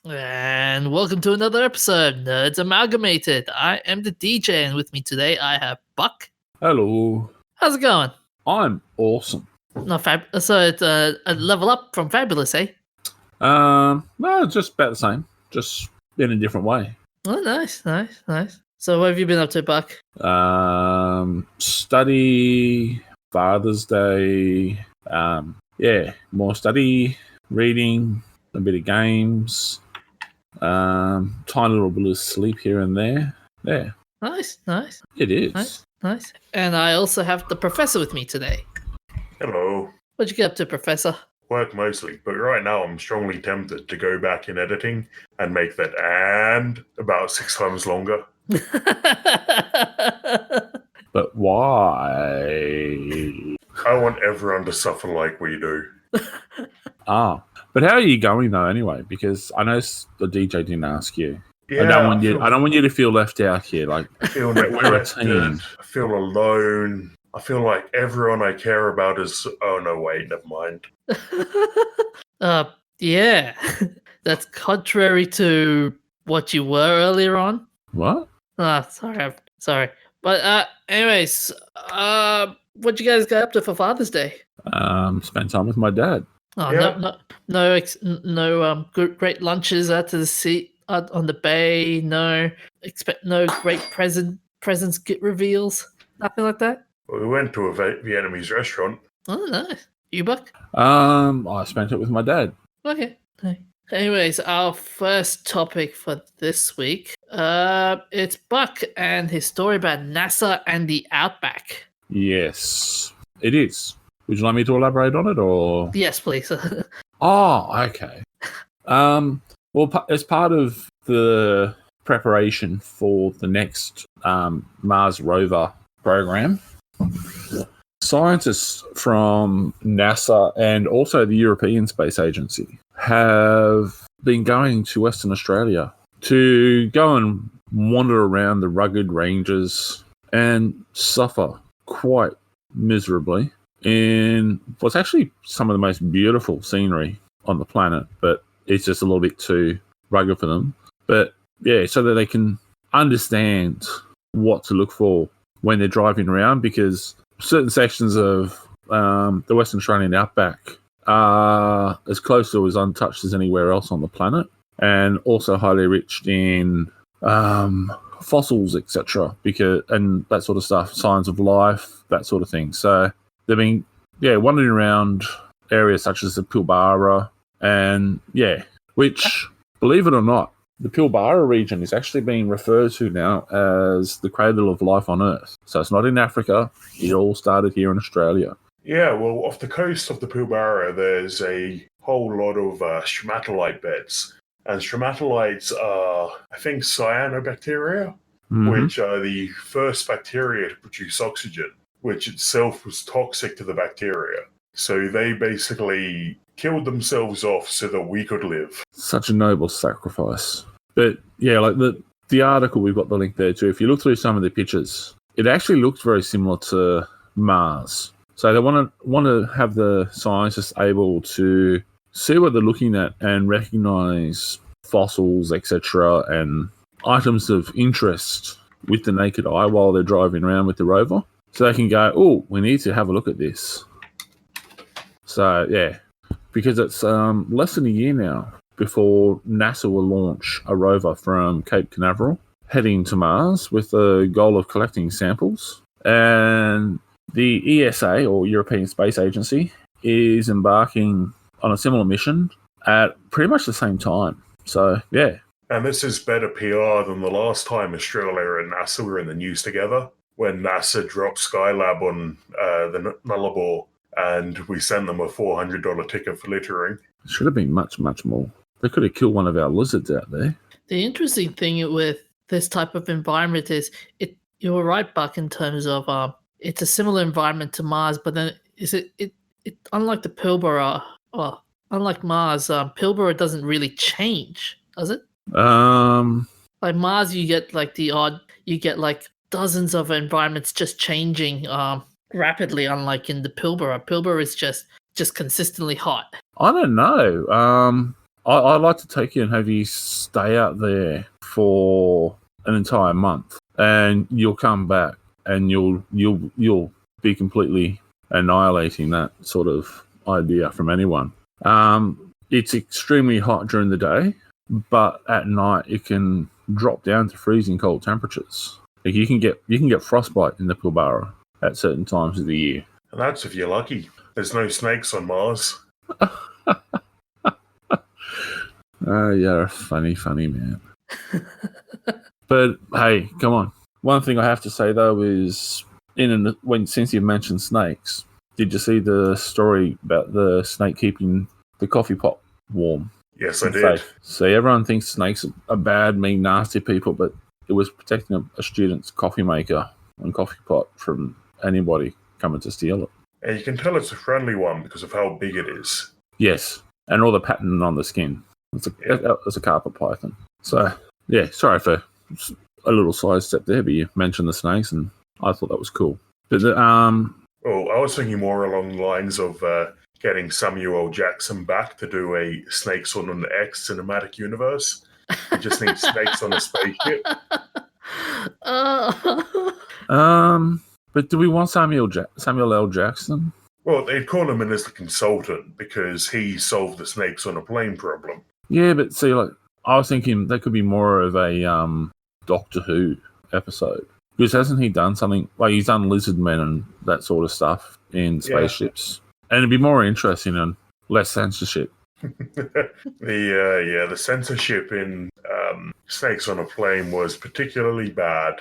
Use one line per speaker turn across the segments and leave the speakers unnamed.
And welcome to another episode, Nerds Amalgamated. I am the DJ, and with me today I have Buck.
Hello.
How's it going?
I'm awesome.
No, so it's a level up from Fabulous, eh?
No, just about the same. Just in a different way.
Oh, nice. So what have you been up to, Buck?
Study, Father's Day, more study, reading, a bit of games, tiny little bit of sleep here and there. Yeah.
Nice.
It is.
Nice. And I also have the Professor with me today.
Hello.
What'd you get up to, Professor?
Work mostly, but right now I'm strongly tempted to go back in editing and make that and about 6 times longer.
But why?
I want everyone to suffer like we do.
But how are you going though? Anyway, because I know the DJ didn't ask you.
Yeah,
I don't want you to feel left out here. Like
I feel
we're a team.
I feel alone. I feel like everyone I care about is. Oh no! Wait, never mind.
Yeah, that's contrary to what you were earlier on.
What?
Sorry. But anyways, what you guys got up to for Father's Day?
Spend time with my dad.
Oh,
Yeah.
no great lunches out to the sea on the bay. No great presents get reveals. Nothing like that.
We went to a Vietnamese restaurant.
Oh, nice. You, Buck?
I spent it with my dad.
Okay. Anyways, our first topic for this week, it's Buck and his story about NASA and the Outback.
Yes, it is. Would you like me to elaborate on it, or?
Yes, please.
Okay. Well, as part of the preparation for the next Mars rover program, scientists from NASA and also the European Space Agency have been going to Western Australia to go and wander around the rugged ranges and suffer quite miserably in what's actually some of the most beautiful scenery on the planet, but it's just a little bit too rugged for them. But yeah, so that they can understand what to look for when they're driving around, because certain sections of the Western Australian outback are as close or as untouched as anywhere else on the planet, and also highly rich in fossils, etc., and that sort of stuff, signs of life, that sort of thing. So they've been wandering around areas such as the Pilbara, and which, believe it or not, the Pilbara region is actually being referred to now as the cradle of life on Earth. So it's not in Africa. It all started here in Australia.
Yeah, well, off the coast of the Pilbara, there's a whole lot of stromatolite beds. And stromatolites are, I think, cyanobacteria, which are the first bacteria to produce oxygen, which itself was toxic to the bacteria. So they basically killed themselves off so that we could live.
Such a noble sacrifice. But yeah, like the article, we've got the link there too. If you look through some of the pictures, it actually looks very similar to Mars. So they want to have the scientists able to see what they're looking at and recognize fossils, etc., and items of interest with the naked eye while they're driving around with the rover. So they can go, oh, we need to have a look at this. So yeah, because it's less than a year now before NASA will launch a rover from Cape Canaveral heading to Mars with the goal of collecting samples. And the ESA, or European Space Agency, is embarking on a similar mission at pretty much the same time. So, yeah.
And this is better PR than the last time Australia and NASA were in the news together, when NASA dropped Skylab on the Nullarbor and we sent them a $400 ticket for littering.
It should have been much, much more. They could have killed one of our lizards out there.
The interesting thing with this type of environment is, you were right, Buck, in terms of it's a similar environment to Mars, but then it unlike the Pilbara, unlike Mars, Pilbara doesn't really change, does it? Like Mars, you get like dozens of environments just changing rapidly, unlike in the Pilbara. Pilbara is just consistently hot.
I don't know. I'd like to take you and have you stay out there for an entire month, and you'll come back and you'll be completely annihilating that sort of idea from anyone. It's extremely hot during the day, but at night it can drop down to freezing cold temperatures. Like you can get frostbite in the Pilbara at certain times of the year.
And that's if you're lucky. There's no snakes on Mars.
Oh, you're a funny man. But hey, come on. One thing I have to say though is, since you mentioned snakes, did you see the story about the snake keeping the coffee pot warm?
Yes, I did.
So everyone thinks snakes are bad, mean, nasty people, but it was protecting a student's coffee maker and coffee pot from anybody coming to steal it.
And you can tell it's a friendly one because of how big it is.
Yes, and all the pattern on the skin. It's a carpet python. So, yeah, sorry for a little sidestep there, but you mentioned the snakes, and I thought that was cool. But
Oh, I was thinking more along the lines of getting Samuel L. Jackson back to do a Snakes on an X cinematic universe. We just need snakes on a spaceship.
But do we want Samuel L. Jackson?
Well, they'd call him in as the consultant because he solved the snakes on a plane problem.
Yeah, but see, like, I was thinking that could be more of a Doctor Who episode. Because hasn't he done something, like he's done lizard men and that sort of stuff in spaceships? Yeah. And it'd be more interesting and less censorship.
The censorship in Snakes on a Plane was particularly bad.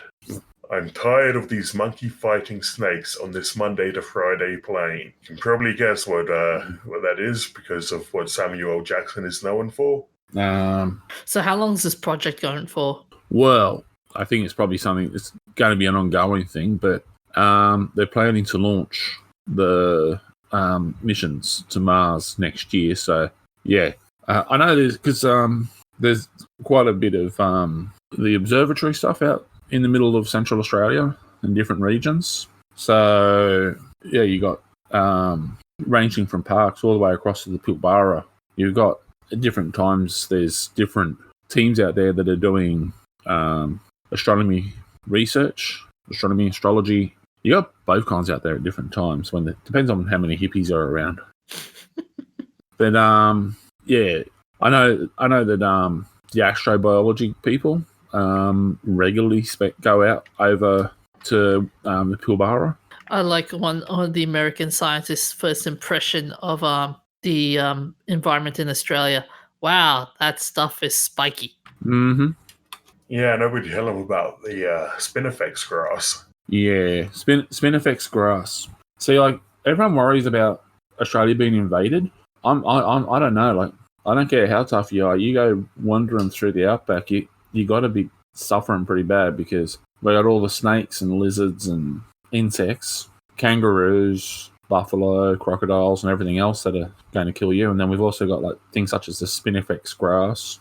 I'm tired of these monkey-fighting snakes on this Monday to Friday plane. You can probably guess what that is because of what Samuel L. Jackson is known for.
So how long is this project going for?
Well, I think it's probably something that's going to be an ongoing thing, but they're planning to launch the missions to Mars next year. So, yeah. I know there's quite a bit of the observatory stuff out in the middle of Central Australia in different regions. So, yeah, you got ranging from parks all the way across to the Pilbara. You've got at different times, there's different teams out there that are doing astronomy research, astrology. You got both kinds out there at different times. Depends on how many hippies are around. But yeah, I know that the astrobiology people regularly go out over to the Pilbara.
I like one of the American scientists' first impression of the environment in Australia. Wow, that stuff is spiky.
Mm-hmm.
Yeah, nobody tell them about the Spinnefex grass.
Yeah, Spinnefex grass. See, like everyone worries about Australia being invaded. I don't know. Like I don't care how tough you are. You go wandering through the outback, you got to be suffering pretty bad because we got all the snakes and lizards and insects, kangaroos, buffalo, crocodiles, and everything else that are going to kill you. And then we've also got like things such as the Spinnefex grass.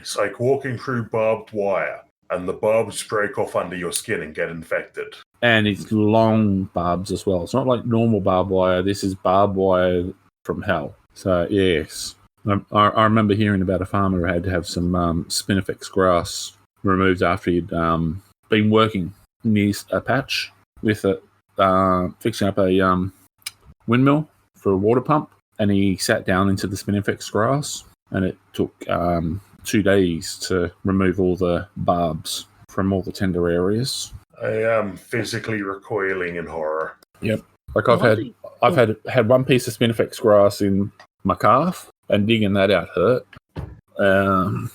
It's like walking through barbed wire, and the barbs break off under your skin and get infected.
And it's long barbs as well. It's not like normal barbed wire. This is barbed wire from hell. So, yes. I remember hearing about a farmer who had to have some Spinnefex grass removed after he'd been working near a patch with it, fixing up a windmill for a water pump. And he sat down into the Spinnefex grass. And it took 2 days to remove all the barbs from all the tender areas.
I am physically recoiling in horror.
Yep. Like I've had one piece of Spinnefex grass in my calf, and digging that out hurt.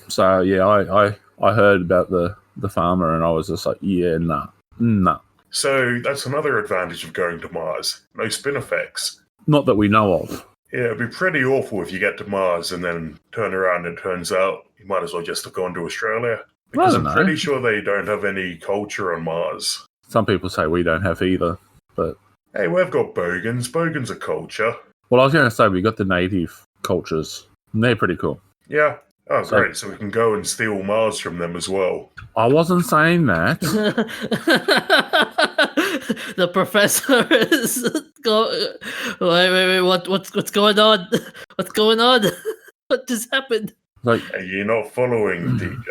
So yeah, I heard about the farmer, and I was just like, yeah, nah.
So that's another advantage of going to Mars. No Spinnefex.
Not that we know of.
Yeah, it'd be pretty awful if you get to Mars and then turn around and it turns out you might as well just have gone to Australia. Because I'm pretty sure they don't have any culture on Mars.
Some people say we don't have either, but...
Hey, we've got bogans. Bogans are culture.
Well, I was going to say we got the native cultures. And they're pretty cool.
Yeah. Oh, great. So we can go and steal Mars from them as well.
I wasn't saying that.
The professor is wait, what's going on? What's going on? What just happened?
Like,
Are you not following, DJ?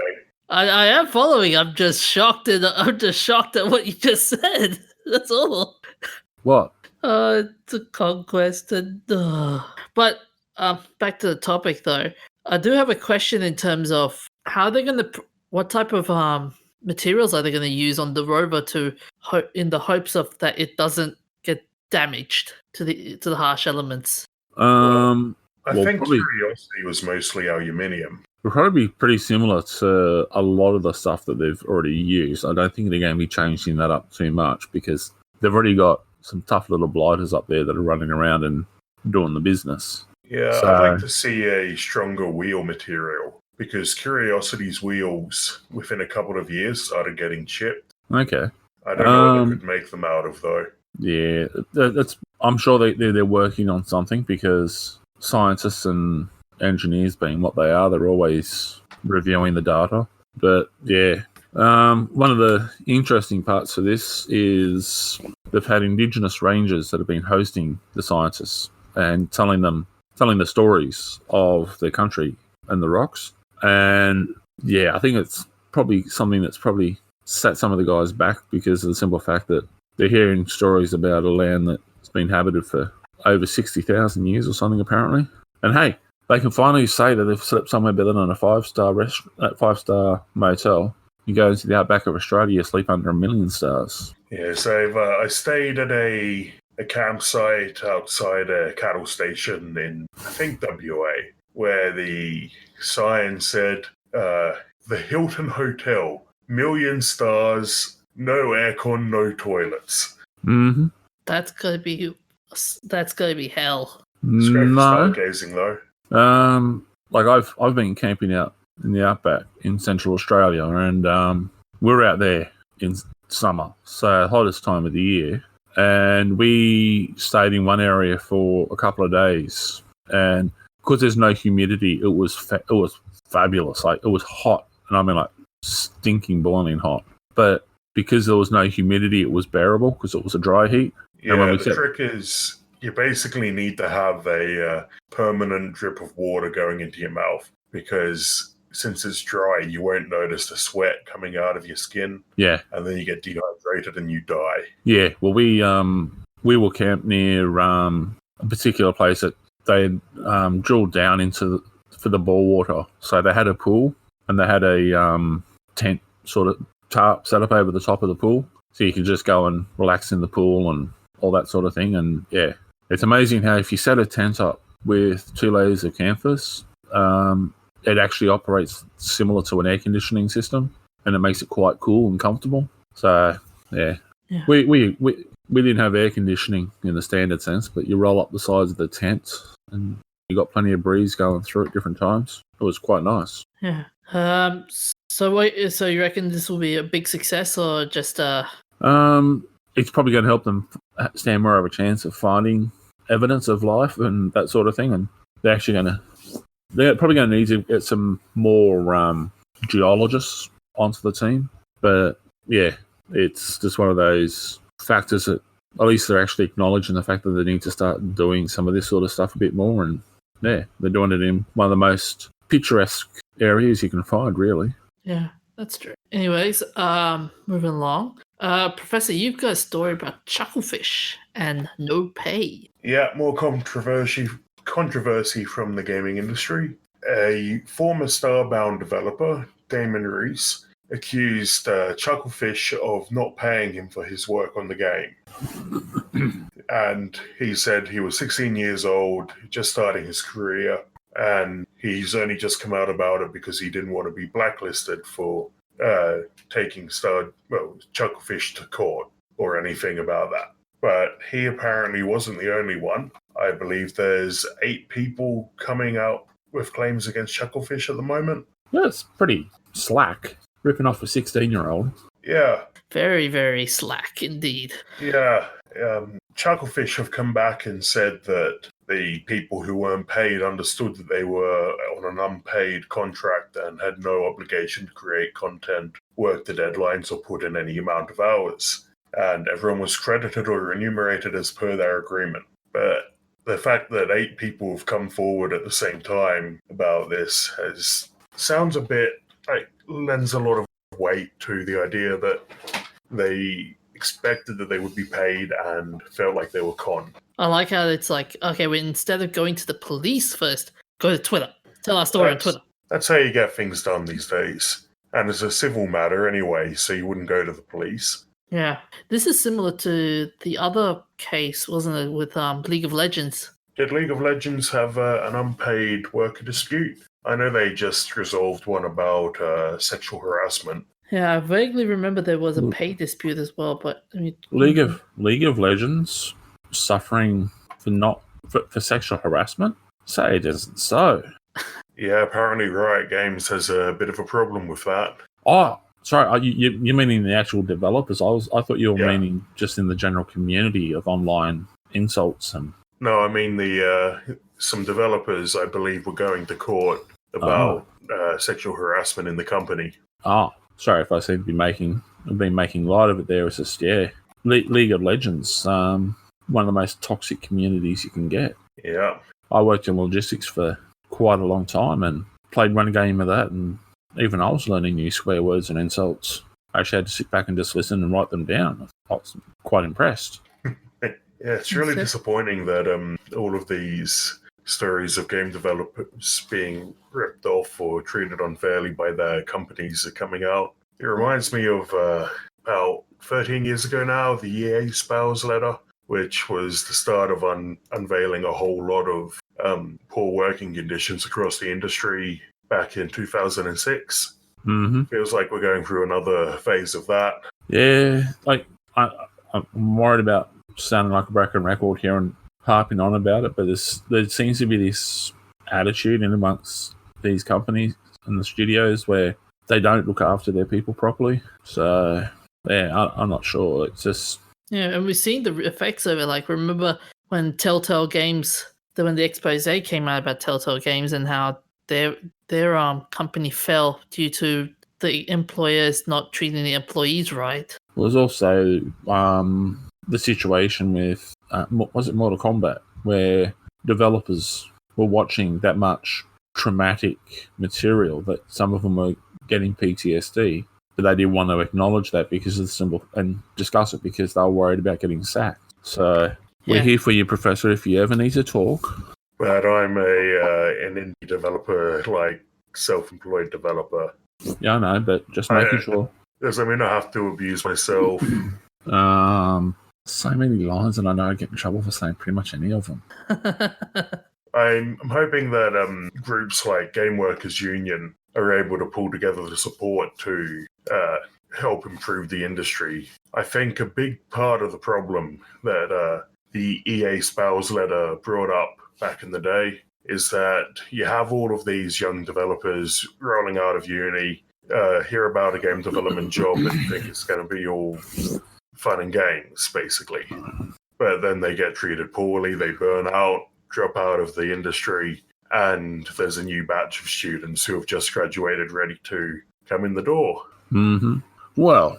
I am following. I'm just shocked at what you just said. That's all.
what?
It's a conquest, and but back to the topic though. I do have a question in terms of how they're gonna, what type of materials are they gonna use on the rover to in the hopes of that it doesn't get damaged to the harsh elements.
I think
probably,
Curiosity was mostly aluminium.
it'll probably be pretty similar to a lot of the stuff that they've already used. I don't think they're going to be changing that up too much because they've already got some tough little blighters up there that are running around and doing the business.
Yeah,
So,
I'd like to see a stronger wheel material because Curiosity's wheels within a couple of years started getting chipped.
okay.
I don't know what they could make them out of though.
Yeah, I'm sure they're working on something because scientists and engineers, being what they are, they're always reviewing the data. But yeah, one of the interesting parts of this is they've had Indigenous rangers that have been hosting the scientists and telling the stories of their country and the rocks. And yeah, I think it's probably something that's probably set some of the guys back because of the simple fact that they're hearing stories about a land that's been inhabited for over 60,000 years or something, apparently. And hey, they can finally say that they've slept somewhere better than a five-star motel. You go into the outback of Australia, you sleep under 1 million stars.
Yeah, so I stayed at a campsite outside a cattle station in, I think, WA, where the sign said, the Hilton Hotel, 1 million stars, no aircon, no toilets.
Mm-hmm.
That's gonna be hell.
It's great for
No.
stargazing, though.
Like I've been camping out in the outback in Central Australia, and we're out there in summer, so hottest time of the year, and we stayed in one area for a couple of days, and because there's no humidity, it was fabulous. Like, it was hot, and I mean, like, stinking boiling hot, but because there was no humidity, it was bearable because it was a dry heat.
Yeah, the trick is you basically need to have a permanent drip of water going into your mouth because since it's dry, you won't notice the sweat coming out of your skin.
Yeah.
And then you get dehydrated and you die.
Yeah, well, we will camp near a particular place that they drilled down into for the bore water. So they had a pool and they had a tent sort of tarp set up over the top of the pool, so you could just go and relax in the pool and all that sort of thing. And yeah, it's amazing how if you set a tent up with 2 layers of canvas, it actually operates similar to an air conditioning system, and it makes it quite cool and comfortable. So yeah. We didn't have air conditioning in the standard sense, but you roll up the sides of the tent and you got plenty of breeze going through at different times. It was quite nice.
Yeah. So you reckon this will be a big success or just
It's probably going to help them stand more of a chance of finding evidence of life and that sort of thing, and they're probably going to need to get some more geologists onto the team. But yeah, it's just one of those factors that at least they're actually acknowledging the fact that they need to start doing some of this sort of stuff a bit more. And yeah, they're doing it in one of the most picturesque areas you can find, really.
Yeah, that's true. Anyways, moving along. Professor, you've got a story about Chucklefish and no pay.
Yeah, more controversy from the gaming industry. A former Starbound developer, Damon Reese, accused Chucklefish of not paying him for his work on the game. And he said he was 16 years old, just starting his career, and he's only just come out about it because he didn't want to be blacklisted for taking Chucklefish to court or anything about that. But he apparently wasn't the only one. I believe there's 8 people coming out with claims against Chucklefish at the moment.
Yeah, it's pretty slack. Ripping off a 16-year-old.
Yeah.
Very, very slack indeed.
Yeah. Chucklefish have come back and said that the people who weren't paid understood that they were on an unpaid contract and had no obligation to create content, work the deadlines, or put in any amount of hours. And everyone was credited or remunerated as per their agreement. But the fact that 8 people have come forward at the same time about this sounds a bit lends a lot of weight to the idea that they expected that they would be paid and felt like they were conned.
I like how it's like, okay, instead of going to the police first, go to Twitter. Tell our story on Twitter.
That's how you get things done these days. And it's a civil matter anyway, so you wouldn't go to the police.
Yeah. This is similar to the other case, wasn't it, with League of Legends?
Did League of Legends have an unpaid worker dispute? I know they just resolved one about sexual harassment.
Yeah, I vaguely remember there was a pay dispute as well, but
League of Legends suffering for sexual harassment? Say it isn't so.
Yeah, apparently Riot Games has a bit of a problem with that.
Oh, sorry, you're meaning the actual developers? I thought you were meaning just in the general community of online insults and.
No, I mean some developers, I believe, were going to court about sexual harassment in the company.
Oh, sorry if I seem to be making light of it there. It's just, League of Legends, one of the most toxic communities you can get.
Yeah.
I worked in logistics for quite a long time and played one game of that, and even I was learning new swear words and insults. I actually had to sit back and just listen and write them down. I was quite impressed.
Yeah, it's really disappointing that all of these stories of game developers being ripped off or treated unfairly by their companies are coming out. It reminds me of about 13 years ago now, the EA spouse letter, which was the start of unveiling a whole lot of poor working conditions across the industry back in 2006.
Mm-hmm.
Feels like we're going through another phase of that.
Yeah, I'm worried about sounding like a broken record here and harping on about it, but there seems to be this attitude in amongst these companies and the studios where they don't look after their people properly. So, I'm not sure. It's just...
Yeah, and we've seen the effects of it. Like, remember when Telltale Games, when the expose came out about Telltale Games and how their company fell due to the employers not treating the employees right.
There's also the situation with, was it Mortal Kombat, where developers were watching that much traumatic material that some of them were getting PTSD, but they didn't want to acknowledge that because of the symbol and discuss it because they were worried about getting sacked. So we're here for you, Professor, if you ever need to talk.
But I'm an indie developer, like self-employed developer.
Yeah, I know, but just making sure.
Doesn't mean I have to abuse myself.
So many lines, and I know I get in trouble for saying pretty much any of them.
I'm hoping that groups like Game Workers Union are able to pull together the support to help improve the industry. I think a big part of the problem that the EA spouse letter brought up back in the day is that you have all of these young developers rolling out of uni, hear about a game development job and think it's going to be all fun and games, basically. But then they get treated poorly, they burn out, drop out of the industry, and there's a new batch of students who have just graduated ready to come in the door.
Mm-hmm. Well,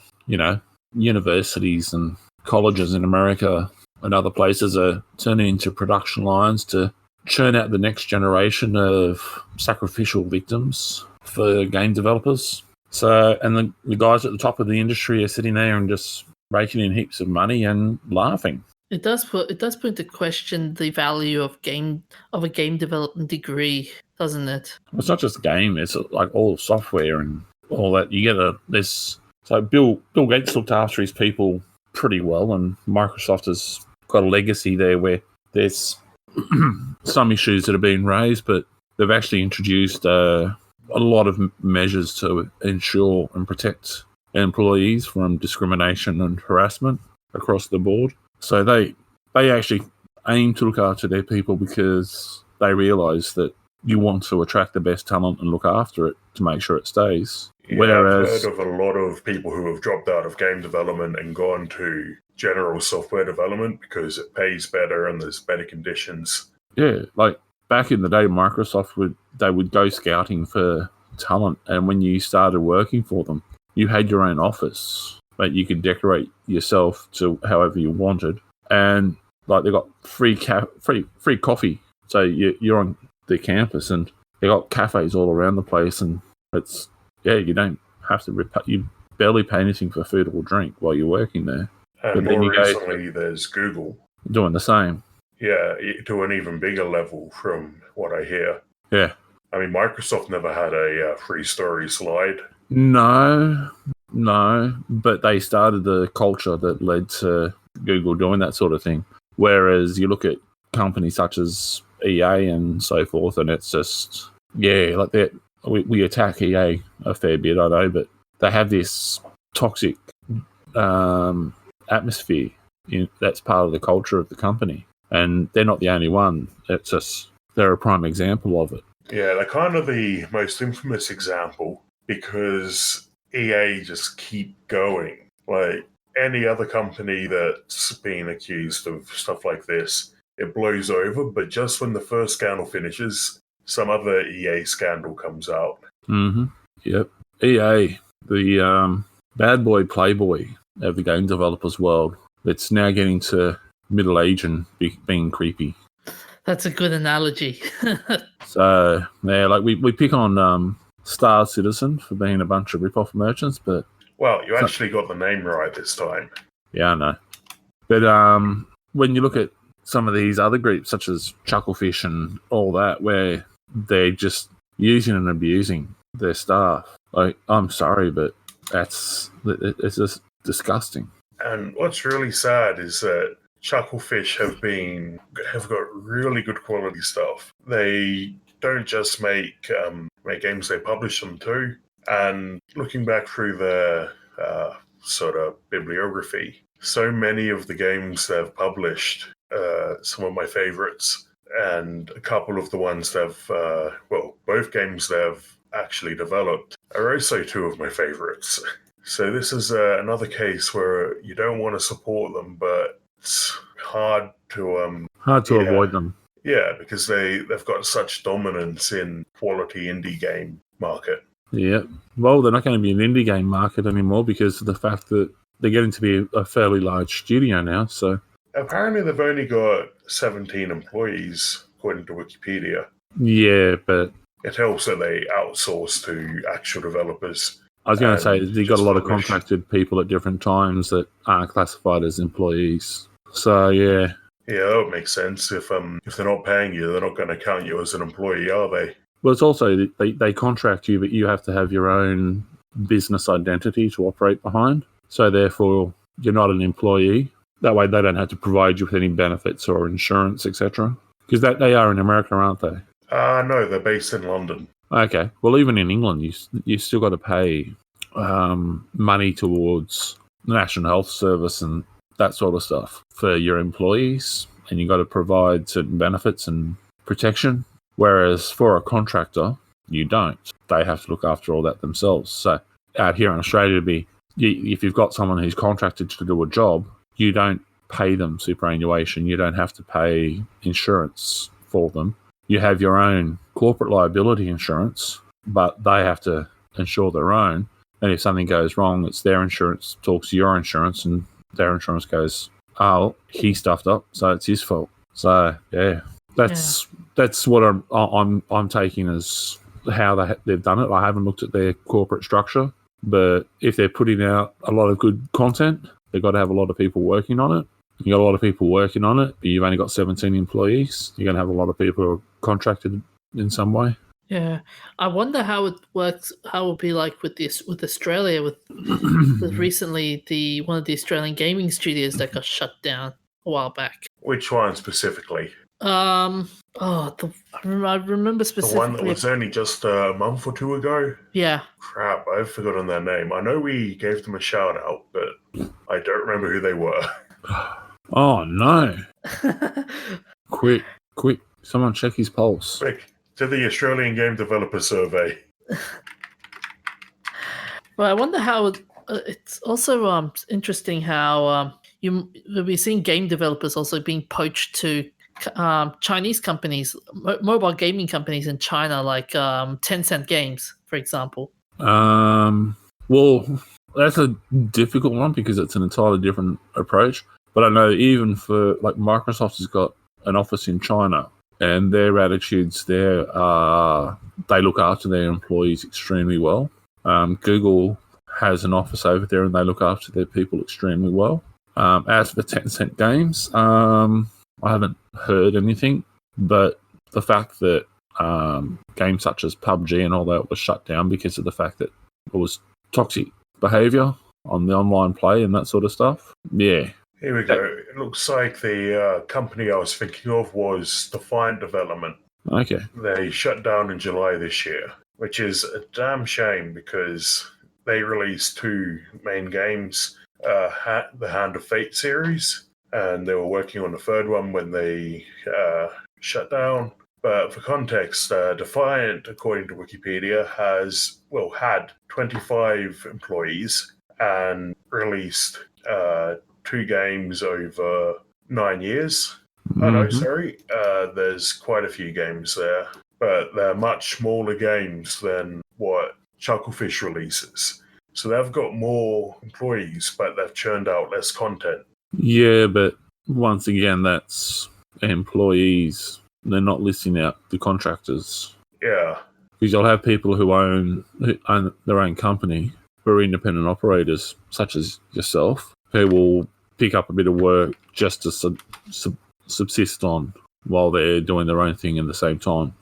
universities and colleges in America and other places are turning into production lines to churn out the next generation of sacrificial victims for game developers. So, and the guys at the top of the industry are sitting there and just raking in heaps of money and laughing.
It does put into question the value of a game development degree, doesn't it?
It's not just game; it's like all software and all that. You get so Bill Gates looked after his people pretty well, and Microsoft has got a legacy there where there's some issues that have been raised, but they've actually introduced a lot of measures to ensure and protect employees from discrimination and harassment across the board. So they actually aim to look after their people because they realise that you want to attract the best talent and look after it to make sure it stays.
Yeah,
Whereas
I've heard of a lot of people who have dropped out of game development and gone to general software development because it pays better and there's better conditions.
Yeah, like back in the day, Microsoft would go scouting for talent, and when you started working for them, you had your own office, but you could decorate yourself to however you wanted. And like they've got free coffee. So you're on the campus, and they got cafes all around the place, and it's you don't have to you barely pay anything for food or drink while you're working there.
And more recently, there's Google
doing the same.
Yeah, to an even bigger level from what I hear.
Yeah.
I mean, Microsoft never had a free story slide.
No, but they started the culture that led to Google doing that sort of thing. Whereas you look at companies such as EA and so forth, and it's just, like that. We attack EA a fair bit, I know, but they have this toxic atmosphere. That's part of the culture of the company. And they're not the only one. It's just, they're a prime example of it.
Yeah, they're kind of the most infamous example because EA just keep going. Like any other company that's been accused of stuff like this, it blows over. But just when the first scandal finishes, some other EA scandal comes out.
Mm-hmm. Yep. EA, the bad boy playboy of the game developers world. It's now getting to middle age and being creepy.
That's a good analogy.
So, yeah, like we pick on Star Citizen for being a bunch of rip-off merchants, but...
Well, you actually got the name right this time.
Yeah, I know. But when you look at some of these other groups, such as Chucklefish and all that, where they're just using and abusing their staff, like, I'm sorry, but it's just disgusting.
And what's really sad is that Chucklefish have got really good quality stuff. They don't just make games; they publish them too. And looking back through their sort of bibliography, so many of the games they've published, some of my favorites, and a couple of the ones they've both games they've actually developed are also two of my favorites. So this is another case where you don't want to support them, but it's hard to
avoid them.
Yeah, because they've got such dominance in quality indie game market.
Yeah. Well, they're not going to be an indie game market anymore because of the fact that they're getting to be a fairly large studio now. So
apparently they've only got 17 employees, according to Wikipedia.
Yeah, but
it helps that they outsource to actual developers.
I was going to say, you've got a lot of contracted people at different times that aren't classified as employees. So, yeah.
Yeah, that would make sense. If they're not paying you, they're not going to count you as an employee, are they?
Well, it's also, they contract you, but you have to have your own business identity to operate behind. So, therefore, you're not an employee. That way, they don't have to provide you with any benefits or insurance, etc. Because they are in America, aren't they?
No, they're based in London.
Okay. Well, even in England, you still got to pay money towards the National Health Service and that sort of stuff for your employees, and you got to provide certain benefits and protection. Whereas for a contractor, you don't. They have to look after all that themselves. So out here in Australia, if you've got someone who's contracted to do a job, you don't pay them superannuation. You don't have to pay insurance for them. You have your own corporate liability insurance, but they have to insure their own. And if something goes wrong, it's their insurance talks to your insurance, and their insurance goes, "Oh, he stuffed up, so it's his fault." So yeah, that's what I'm taking as how they've done it. I haven't looked at their corporate structure, but if they're putting out a lot of good content, they've got to have a lot of people working on it. You got a lot of people working on it, but you've only got 17 employees. You're going to have a lot of people who are contracted in some way.
Yeah, I wonder how it works. How it will be like with Australia, with recently one of the Australian gaming studios that got shut down a while back.
Which one specifically?
I remember specifically
The one that was only just a month or two ago.
Yeah.
Crap, I've forgotten their name. I know we gave them a shout out, but I don't remember who they were.
Oh no! Quick! Someone check his pulse.
Quick, to the Australian Game Developer Survey.
Well, I wonder how it's also interesting how we'll be seeing game developers also being poached to Chinese companies, mobile gaming companies in China, like Tencent Games, for example.
Well, that's a difficult one because it's an entirely different approach. But I know even for like Microsoft has got an office in China, and their attitudes there are they look after their employees extremely well. Google has an office over there, and they look after their people extremely well. As for Tencent Games, I haven't heard anything, but the fact that games such as PUBG and all that was shut down because of the fact that it was toxic behaviour on the online play and that sort of stuff. Yeah.
Here we go. It looks like the company I was thinking of was Defiant Development.
Okay.
They shut down in July this year, which is a damn shame because they released 2 main games, the Hand of Fate series, and they were working on the 3rd one when they shut down. But for context, Defiant, according to Wikipedia, had 25 employees and released 2 games over 9 years.
Mm-hmm.
Oh, no, sorry. There's quite a few games there, but they're much smaller games than what Chucklefish releases. So they've got more employees, but they've churned out less content.
Yeah, but once again, that's employees. They're not listing out the contractors.
Yeah.
Because you'll have people who own their own company, who are independent operators, such as yourself, who will pick up a bit of work just to subsist on while they're doing their own thing at the same time.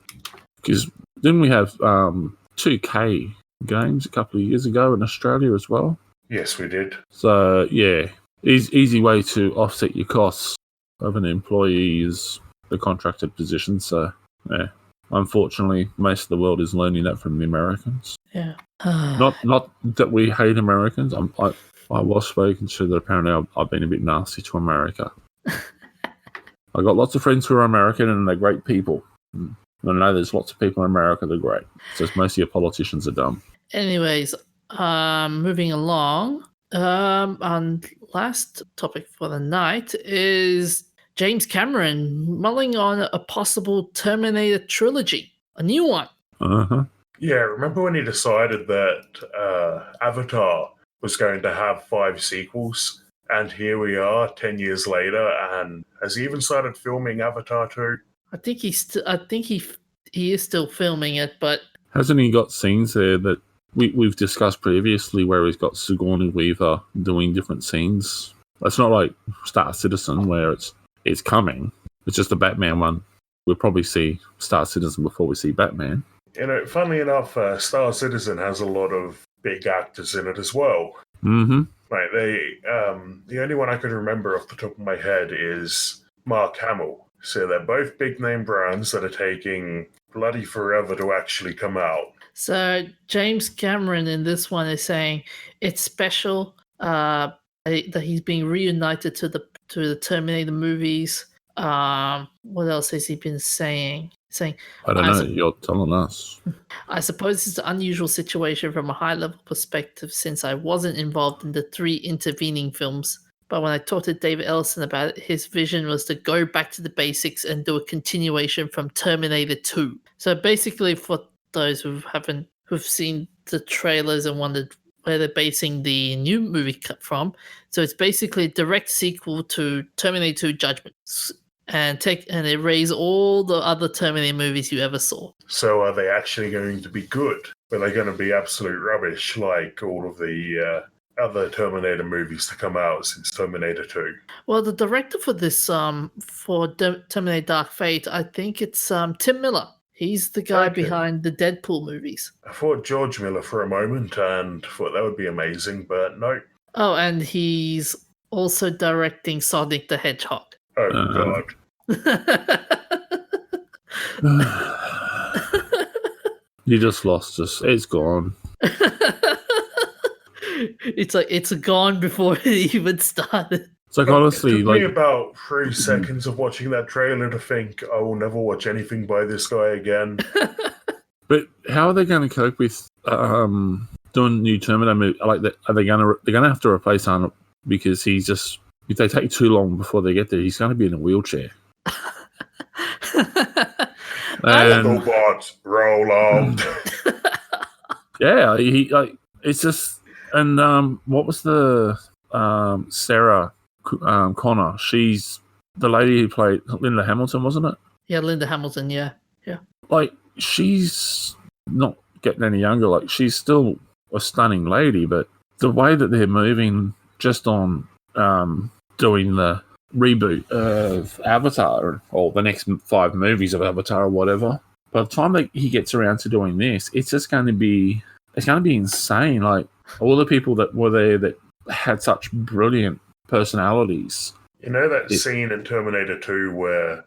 Because didn't we have 2K games a couple of years ago in Australia as well?
Yes, we did.
So, yeah, easy way to offset your costs of an employee is the contracted position. So, yeah, unfortunately, most of the world is learning that from the Americans.
Yeah.
Not that we hate Americans. I was spoken to that apparently I've been a bit nasty to America. I got lots of friends who are American and they're great people. And I know there's lots of people in America that are great. So most of your politicians are dumb.
Anyways, moving along. On last topic for the night is James Cameron mulling on a possible Terminator trilogy, a new one.
Uh-huh.
Yeah, remember when he decided that Avatar was going to have 5 sequels? And here we are 10 years later, and has he even started filming Avatar 2?
I think he is still filming it, but
hasn't he got scenes there that we've discussed previously where he's got Sigourney Weaver doing different scenes? It's not like Star Citizen where it's coming. It's just the Batman one. We'll probably see Star Citizen before we see Batman.
You know, funnily enough, Star Citizen has a lot of big actors in it as well.
Mm-hmm.
Right, the only one I can remember off the top of my head is Mark Hamill. So they're both big name brands that are taking bloody forever to actually come out.
So James Cameron in this one is saying it's special that he's being reunited to the Terminator movies. What else has he been saying?
I don't know. You're telling us.
I suppose it's an unusual situation from a high-level perspective since I wasn't involved in the 3 intervening films. But when I talked to David Ellison about it, his vision was to go back to the basics and do a continuation from Terminator 2. So basically, for those who've seen the trailers and wondered where they're basing the new movie from, so it's basically a direct sequel to Terminator 2 Judgment. And erase all the other Terminator movies you ever saw.
So are they actually going to be good? Are they going to be absolute rubbish like all of the other Terminator movies to come out since Terminator 2?
Well, the director for this, for Terminator Dark Fate, I think it's Tim Miller. He's the guy behind the Deadpool movies.
I thought George Miller for a moment and thought that would be amazing, but no.
Oh, and he's also directing Sonic the Hedgehog.
Oh, God.
You just lost us. It's gone.
It's gone before it even started.
It's like, honestly,
it took me about 3 seconds of watching that trailer to think I will never watch anything by this guy again.
But how are they going to cope with doing new Terminator movie? Like, are they going to have to replace Arnold because he's just, if they take too long before they get there, he's going to be in a wheelchair.
Autobots, roll on.
Yeah, it's just, and what was the Sarah Connor. She's the lady who played Linda Hamilton, wasn't it?
Yeah, Linda Hamilton. Yeah.
Like, she's not getting any younger. Like, she's still a stunning lady, but the way that they're moving just on doing the reboot of Avatar, or the next 5 movies of Avatar or whatever, by the time that he gets around to doing this, it's just going to be insane. Like, all the people that were there that had such brilliant personalities.
You know that scene in Terminator 2 where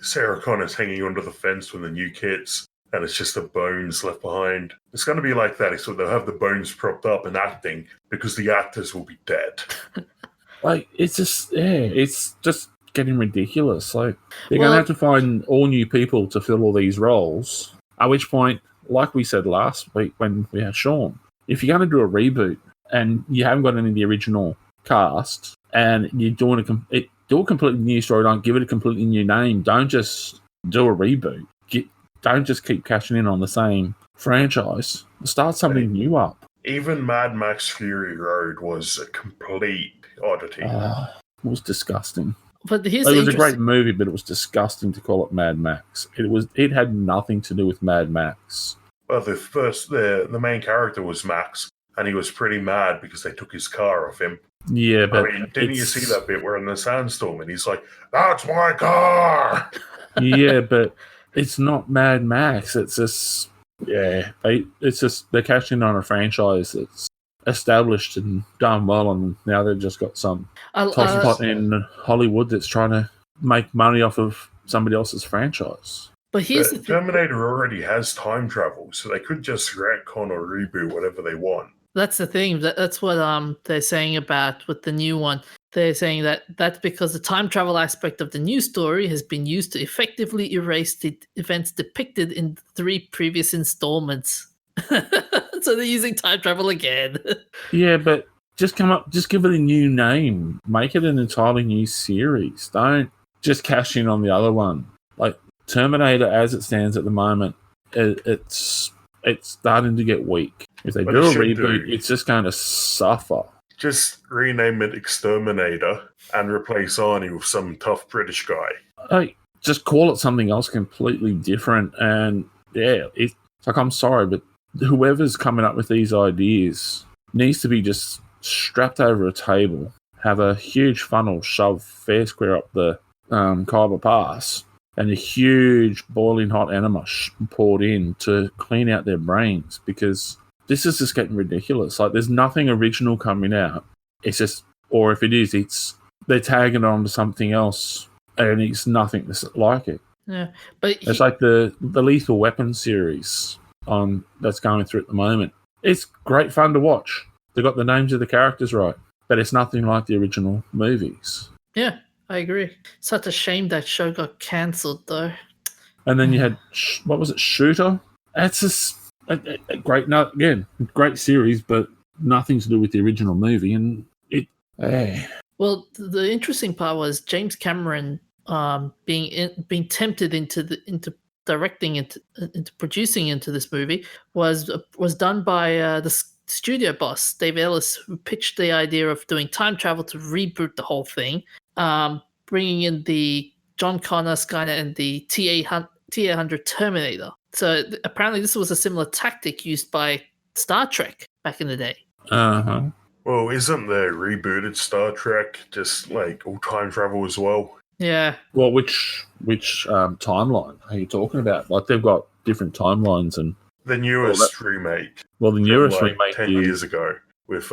Sarah Connor's hanging onto the fence with the new kids, and it's just the bones left behind? It's going to be like that, except they'll have the bones propped up and acting, because the actors will be dead.
Like, it's just getting ridiculous. Like, they're going to have to find all new people to fill all these roles, at which point, like we said last week when we had Sean, if you're going to do a reboot and you haven't got any of the original cast and you're doing do a completely new story, don't give it a completely new name, don't just do a reboot. Don't just keep cashing in on the same franchise. Start something new up.
Even Mad Max Fury Road was a complete oddity.
It was disgusting.
But
it was a great movie, but it was disgusting to call it Mad Max. It had nothing to do with Mad Max.
Well, the main character was Max, and he was pretty mad because they took his car off him.
Yeah, but
didn't you see that bit where in the sandstorm and he's like, "That's my car."
Yeah, but it's not Mad Max. It's just they're cashing on a franchise that's established and done well, and now they've just got some tosspot in Hollywood that's trying to make money off of somebody else's franchise.
But
Terminator already has time travel, so they could just retcon or reboot whatever they want.
That's the thing. That's what they're saying about with the new one. They're saying that that's because the time travel aspect of the new story has been used to effectively erase the events depicted in 3 previous installments. So they're using time travel again. Yeah,
but just give it a new name. Make it an entirely new series. Don't just cash in on the other one. Like, Terminator, as it stands at the moment, it's starting to get weak. If they do a reboot, it's just going to suffer.
Just rename it Exterminator and replace Arnie with some tough British guy.
Just call it something else completely different. And yeah, it's like, I'm sorry, but whoever's coming up with these ideas needs to be just strapped over a table, have a huge funnel shoved fair square up the Khyber Pass, and a huge boiling hot enema poured in to clean out their brains, because this is just getting ridiculous. Like, there's nothing original coming out. It's just, or if it is, they're tagging it onto something else, and it's nothing like it.
Yeah, but
it's like the Lethal Weapon series that's going through at the moment. It's great fun to watch. They got the names of the characters right, but it's nothing like the original movies.
Yeah, I agree. Such a shame that show got cancelled, though.
And then you had, what was it, Shooter? That's just a great series, but nothing to do with the original movie. And
Well, the interesting part was James Cameron being tempted into directing into producing into this movie was done by the studio boss Dave Ellis, who pitched the idea of doing time travel to reboot the whole thing, bringing in the John Connor Skynet and the T-800 Terminator. So apparently this was a similar tactic used by Star Trek back in the day.
Uh-huh.
Well, isn't the rebooted Star Trek just like all time travel as well?
Yeah.
Well, which timeline are you talking about? Like, they've got different timelines. And
the newest remake.
Well, the newest remake
10 years ago with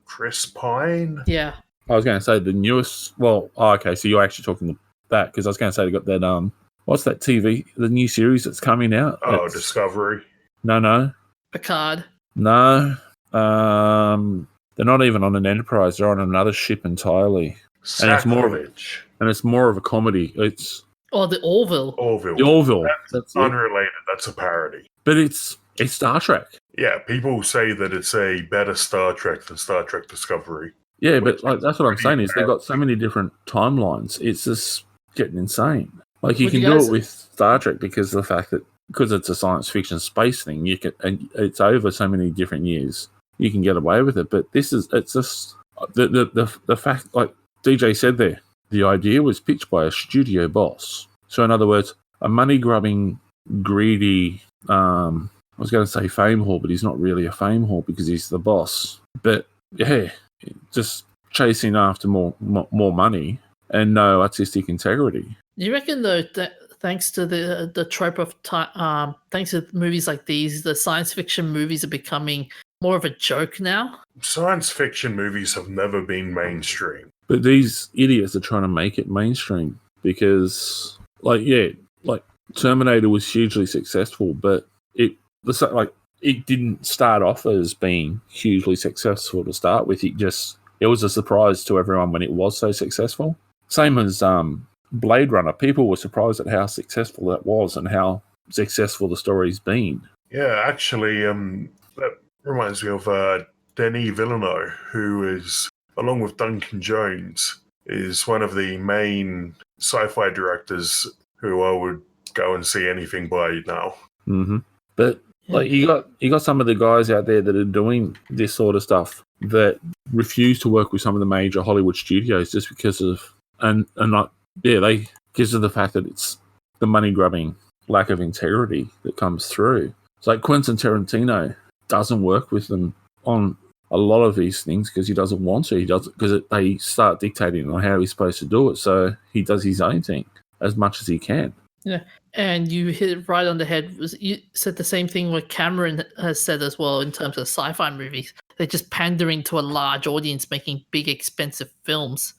Chris Pine.
Yeah.
I was going to say the newest. Well, okay, so you're actually talking that, because I was going to say they got that. What's that TV? The new series that's coming out?
Oh, Discovery.
No.
Picard.
No. They're not even on an Enterprise. They're on another ship entirely.
Sacrilege.
And it's more of a comedy. It's
the Orville.
The Orville.
That's unrelated. That's a parody.
But it's Star Trek.
Yeah, people say that it's a better Star Trek than Star Trek Discovery.
Yeah, but like, that's what I'm saying is they've got so many different timelines. It's just getting insane. Like, you can do it with Star Trek because of the fact that it's a science fiction space thing, and it's over so many different years. You can get away with it, but it's just the fact, like, DJ said there, the idea was pitched by a studio boss. So in other words, a money-grubbing, greedy, I was going to say fame whore, but he's not really a fame whore because he's the boss. But yeah, just chasing after more money and no artistic integrity.
Do you reckon though that thanks to the trope of time, thanks to movies like these, the science fiction movies are becoming more of a joke now?
Science fiction movies have never been mainstream.
But these idiots are trying to make it mainstream because, Terminator was hugely successful, but it didn't start off as being hugely successful to start with. It was a surprise to everyone when it was so successful. Same as Blade Runner. People were surprised at how successful that was and how successful the story's been.
Yeah, actually, that reminds me of Denis Villeneuve, who is, along with Duncan Jones, is one of the main sci-fi directors who I would go and see anything by now.
Mm-hmm. But you got some of the guys out there that are doing this sort of stuff that refuse to work with some of the major Hollywood studios just because of because of the fact that it's the money grubbing lack of integrity that comes through. It's like Quentin Tarantino doesn't work with them on a lot of these things because he doesn't want to. He does it because they start dictating on how he's supposed to do it. So he does his own thing as much as he can.
Yeah, and you hit it right on the head. You said the same thing what Cameron has said as well in terms of sci-fi movies. They're just pandering to a large audience, making big, expensive films.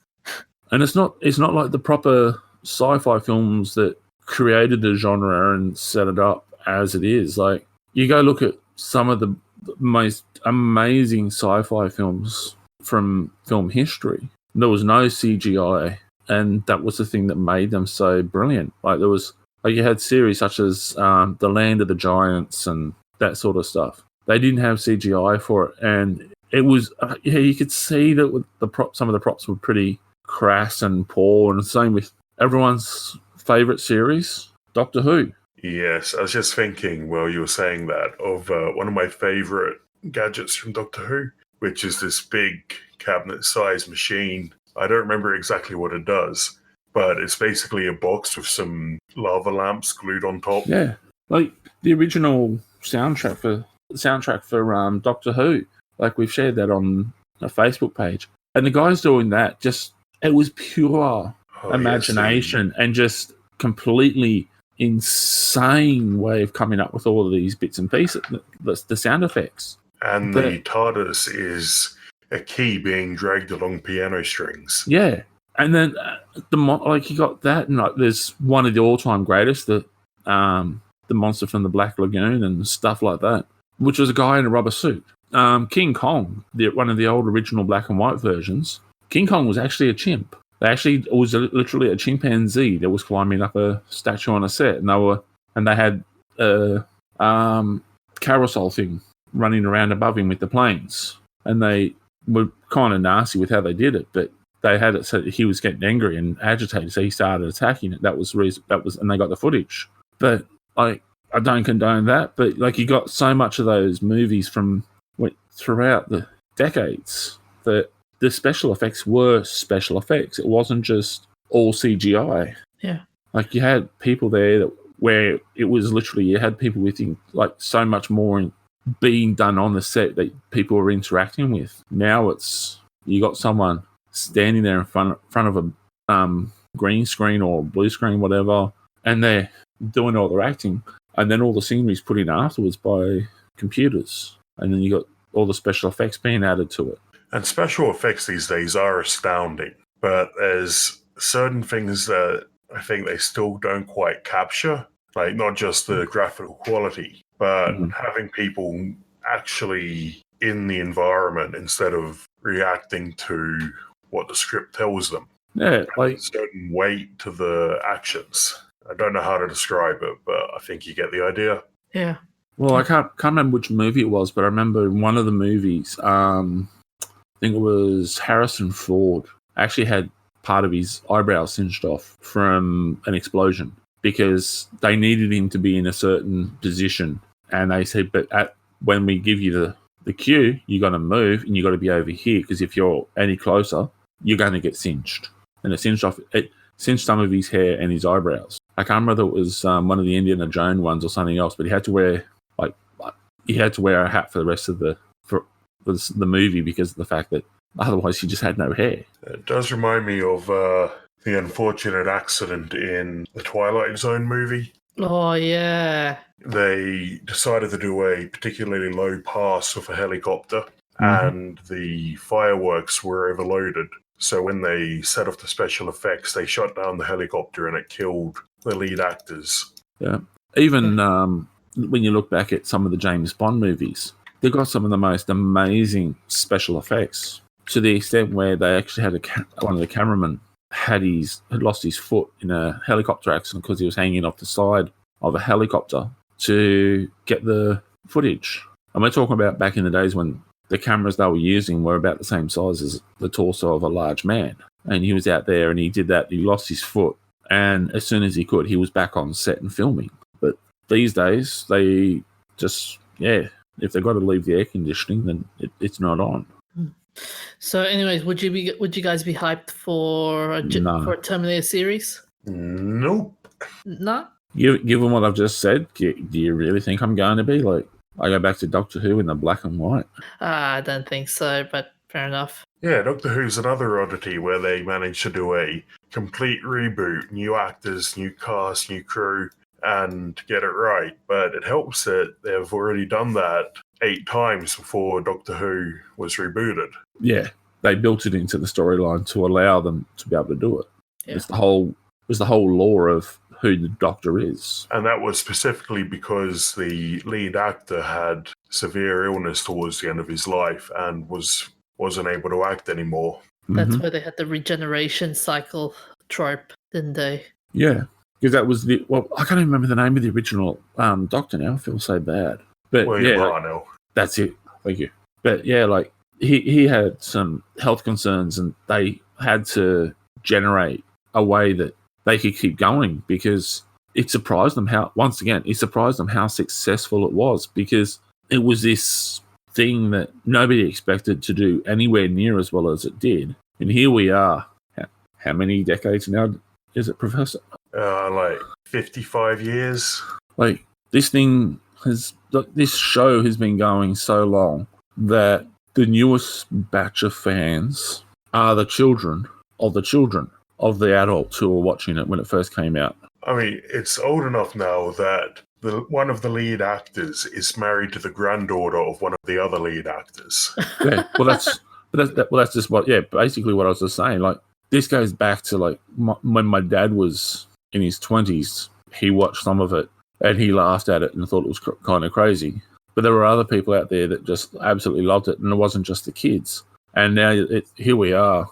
And it's not like the proper sci-fi films that created the genre and set it up as it is. Like, you go look at some of the most amazing sci-fi films from film history. There was no CGI, and that was the thing that made them so brilliant. You had series such as The Land of the Giants and that sort of stuff. They didn't have CGI for it, and it was you could see that with some of the props were pretty crass and poor, and the same with everyone's favourite series, Doctor Who.
Yes, I was just thinking while you were saying that of one of my favourite gadgets from Doctor Who, which is this big cabinet-sized machine. I don't remember exactly what it does, but it's basically a box with some lava lamps glued on top.
Yeah, like the original soundtrack for Doctor Who. Like, we've shared that on a Facebook page, and the guys doing that it was pure imagination and just completely insane way of coming up with all of these bits and pieces, the sound effects.
And the TARDIS is a key being dragged along piano strings.
Yeah, and then you got that, and there's one of the all-time greatest, the monster from the Black Lagoon and stuff like that, which was a guy in a rubber suit. King Kong, one of the old original black and white versions, King Kong was actually a chimp. It was literally a chimpanzee that was climbing up a statue on a set, and they had a carousel thing running around above him with the planes, and they were kind of nasty with how they did it, but they had it so that he was getting angry and agitated, so he started attacking it. And they got the footage. But I don't condone that, but you got so much of those movies throughout the decades that the special effects were special effects. It wasn't just all CGI.
Yeah.
You had people there where it was literally, you had people with so much more being done on the set that people were interacting with. Now you got someone standing there in front of a green screen or blue screen, whatever, and they're doing all their acting, and then all the scenery's put in afterwards by computers, and then you got all the special effects being added to it.
And special effects these days are astounding, but there's certain things that I think they still don't quite capture, not just the graphical quality, but having people actually in the environment instead of reacting to what the script tells them.
Yeah,
a certain weight to the actions. I don't know how to describe it, but I think you get the idea.
Yeah.
Well, I can't remember which movie it was, but I remember in one of the movies, I think it was Harrison Ford, actually had part of his eyebrow singed off from an explosion because they needed him to be in a certain position. And they said, but when we give you the cue, you got to move and you got to be over here, because if you're any closer, you're going to get singed. And it singed some of his hair and his eyebrows. I can't remember if it was one of the Indiana Jones ones or something else, but he had to wear a hat for the rest of the movie because of the fact that otherwise he just had no hair.
It does remind me of the unfortunate accident in the Twilight Zone movie.
Oh, yeah.
They decided to do a particularly low pass with a helicopter, and the fireworks were overloaded. So when they set off the special effects, they shot down the helicopter and it killed the lead actors.
Yeah. Even when you look back at some of the James Bond movies, they've got some of the most amazing special effects, to the extent where they actually had one of the cameramen had lost his foot in a helicopter accident because he was hanging off the side of a helicopter to get the footage. And we're talking about back in the days when the cameras they were using were about the same size as the torso of a large man. And he was out there and he did that. He lost his foot. And as soon as he could, he was back on set and filming. But these days, they just, if they've got to leave the air conditioning, then it's not on.
So anyways, would you guys be hyped for a Terminator series?
Nope.
No?
Given what I've just said, do you really think I'm going to be? Like, I go back to Doctor Who in the black and white.
I don't think so, but fair enough.
Yeah, Doctor Who's another oddity where they managed to do a complete reboot, new actors, new cast, new crew, and get it right. But it helps that they've already done that 8 times before Doctor Who was rebooted.
Yeah, they built it into the storyline to allow them to be able to do it. Yeah. It was the whole lore of who the Doctor is.
And that was specifically because the lead actor had severe illness towards the end of his life and wasn't able to act anymore.
That's where they had the regeneration cycle trope, didn't they?
Yeah, because that was I can't even remember the name of the original Doctor now. I feel so bad. But
William Hartnell.
That's it. Thank you. But yeah, like he had some health concerns and they had to generate a way that they could keep going because it surprised them how successful it was, because it was this thing that nobody expected to do anywhere near as well as it did. And here we are. How many decades now is it, Professor?
Like 55 years.
Like this show has been going so long that the newest batch of fans are the children of the adults who were watching it when it first came out.
I mean, it's old enough now that one of the lead actors is married to the granddaughter of one of the other lead actors.
Yeah, that's just basically what I was just saying. Like, this goes back to like when my dad was in his 20s. He watched some of it and he laughed at it and thought it was kind of crazy. But there were other people out there that just absolutely loved it, and it wasn't just the kids. And now here we are,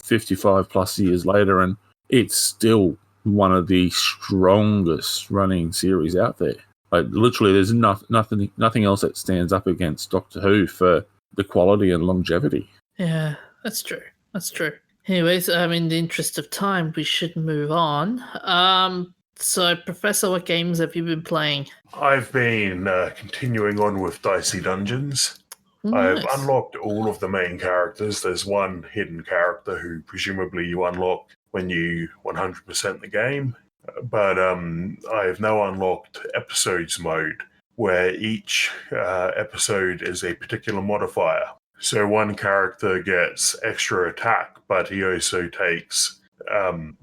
55 plus years later, and it's still one of the strongest running series out there. Like, literally, there's nothing else that stands up against Doctor Who for the quality and longevity.
Yeah, that's true. Anyways, in the interest of time, we should move on. So, Professor, what games have you been playing?
I've been continuing on with Dicey Dungeons.
Nice.
I've unlocked all of the main characters. There's one hidden character who presumably you unlock when you 100% the game. But I've now unlocked episodes mode, where each episode is a particular modifier. So one character gets extra attack, but he also takes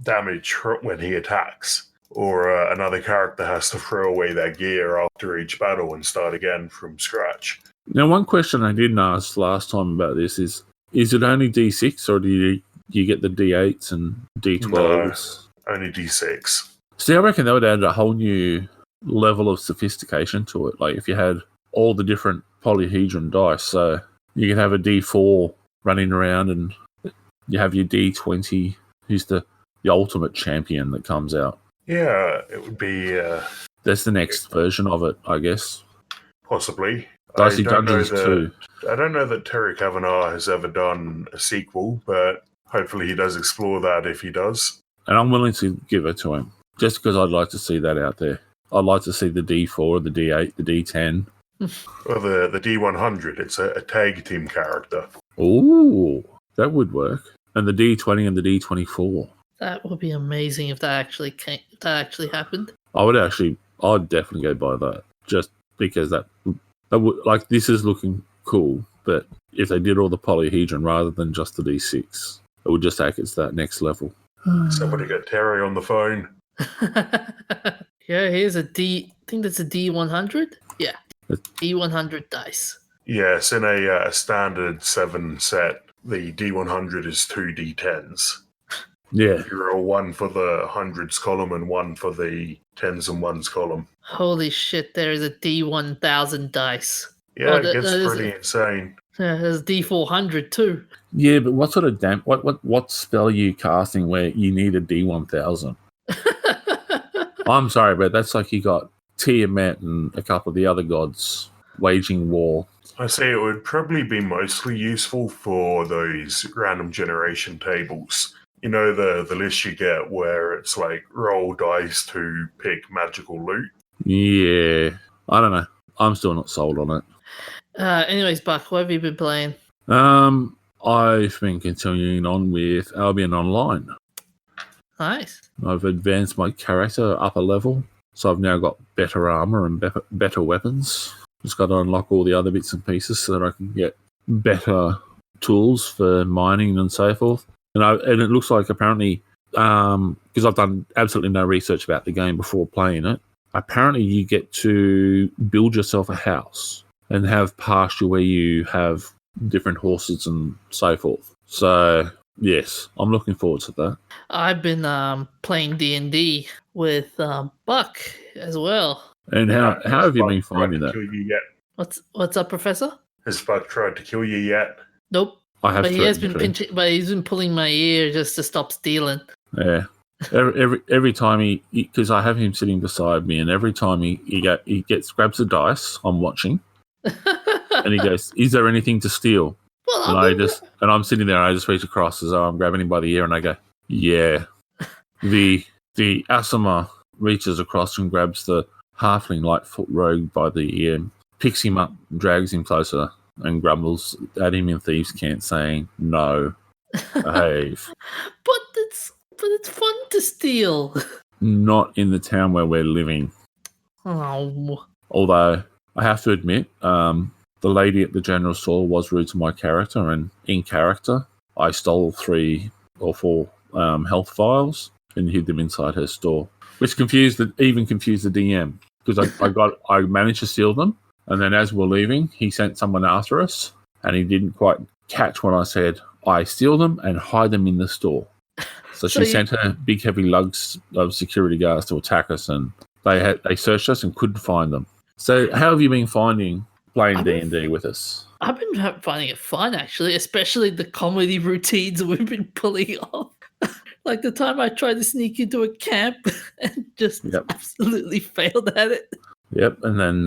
damage when he attacks. Or another character has to throw away their gear after each battle and start again from scratch.
Now, one question I didn't ask last time about this is it only D6 or do you get the D8s and D12s?
No, only D6.
See, I reckon that would add a whole new level of sophistication to it. Like if you had all the different polyhedron dice, so you could have a D4 running around and you have your D20, who's the ultimate champion that comes out.
Yeah, it would be...
That's the next version of it, I guess.
Possibly.
Dicey Dungeons 2.
I don't know that Terry Kavanagh has ever done a sequel, but hopefully he does explore that if he does.
And I'm willing to give it to him, just because I'd like to see that out there. I'd like to see the D4, the D8, the D10.
Or the D100. It's a tag team character.
Ooh, that would work. and the D20 and the D24.
That would be amazing if that actually happened.
I'd definitely go buy that just because that would, like, this is looking cool, but if they did all the polyhedron rather than just the D6, it would just take it to that next level.
Somebody got Terry on the phone.
Yeah, here's I think that's a D100. Yeah, D100 dice.
Yes, in a standard 7 set, the D100 is 2 D10s.
Yeah.
You roll 1 for the hundreds column and 1 for the tens and ones column.
Holy shit, there is a D1000 dice.
Yeah, it gets pretty insane.
Yeah, there's D400 too.
Yeah, but what sort of what spell are you casting where you need a D1000? I'm sorry, but that's like you got Tiamat and a couple of the other gods waging war.
I say it would probably be mostly useful for those random generation tables. You know, the list you get where it's like roll dice to pick magical loot?
Yeah, I don't know. I'm still not sold on it.
Anyways, Buck, what have you been playing?
I've been continuing on with Albion Online.
Nice.
I've advanced my character up a level, so I've now got better armor and better weapons. Just got to unlock all the other bits and pieces so that I can get better tools for mining and so forth. And it looks like apparently, because I've done absolutely no research about the game before playing it, apparently you get to build yourself a house and have pasture where you have different horses and so forth. So, yes, I'm looking forward to that.
I've been playing D&D with Buck as well.
And how have you been finding that?
What's up, Professor?
Has Buck tried to kill you yet?
Nope.
I have,
but he has been pinching. But he's been pulling my ear just to stop stealing.
Yeah. Every time because I have him sitting beside me, and every time he grabs a dice, I'm watching, and he goes, "Is there anything to steal?"
Well,
and I'm sitting there, and I just reach across as though I'm grabbing him by the ear, and I go, "Yeah." The Asima reaches across and grabs the halfling Lightfoot rogue by the ear, picks him up, drags him closer, and grumbles at him in thieves' cant, saying, "No, behave."
But it's fun to steal.
Not in the town where we're living.
Oh.
Although I have to admit, the lady at the general store was rude to my character, and in character, I stole 3 or 4 health vials and hid them inside her store, which confused the DM because I managed to steal them, and then as we're leaving, he sent someone after us, and he didn't quite catch when I said I steal them and hide them in the store. So she sent her big heavy lugs of security guards to attack us, and they searched us and couldn't find them. So how have you been finding playing D&D with us?
I've been finding it fun, actually, especially the comedy routines we've been pulling off. Like the time I tried to sneak into a camp and just absolutely failed at it.
Yep, and then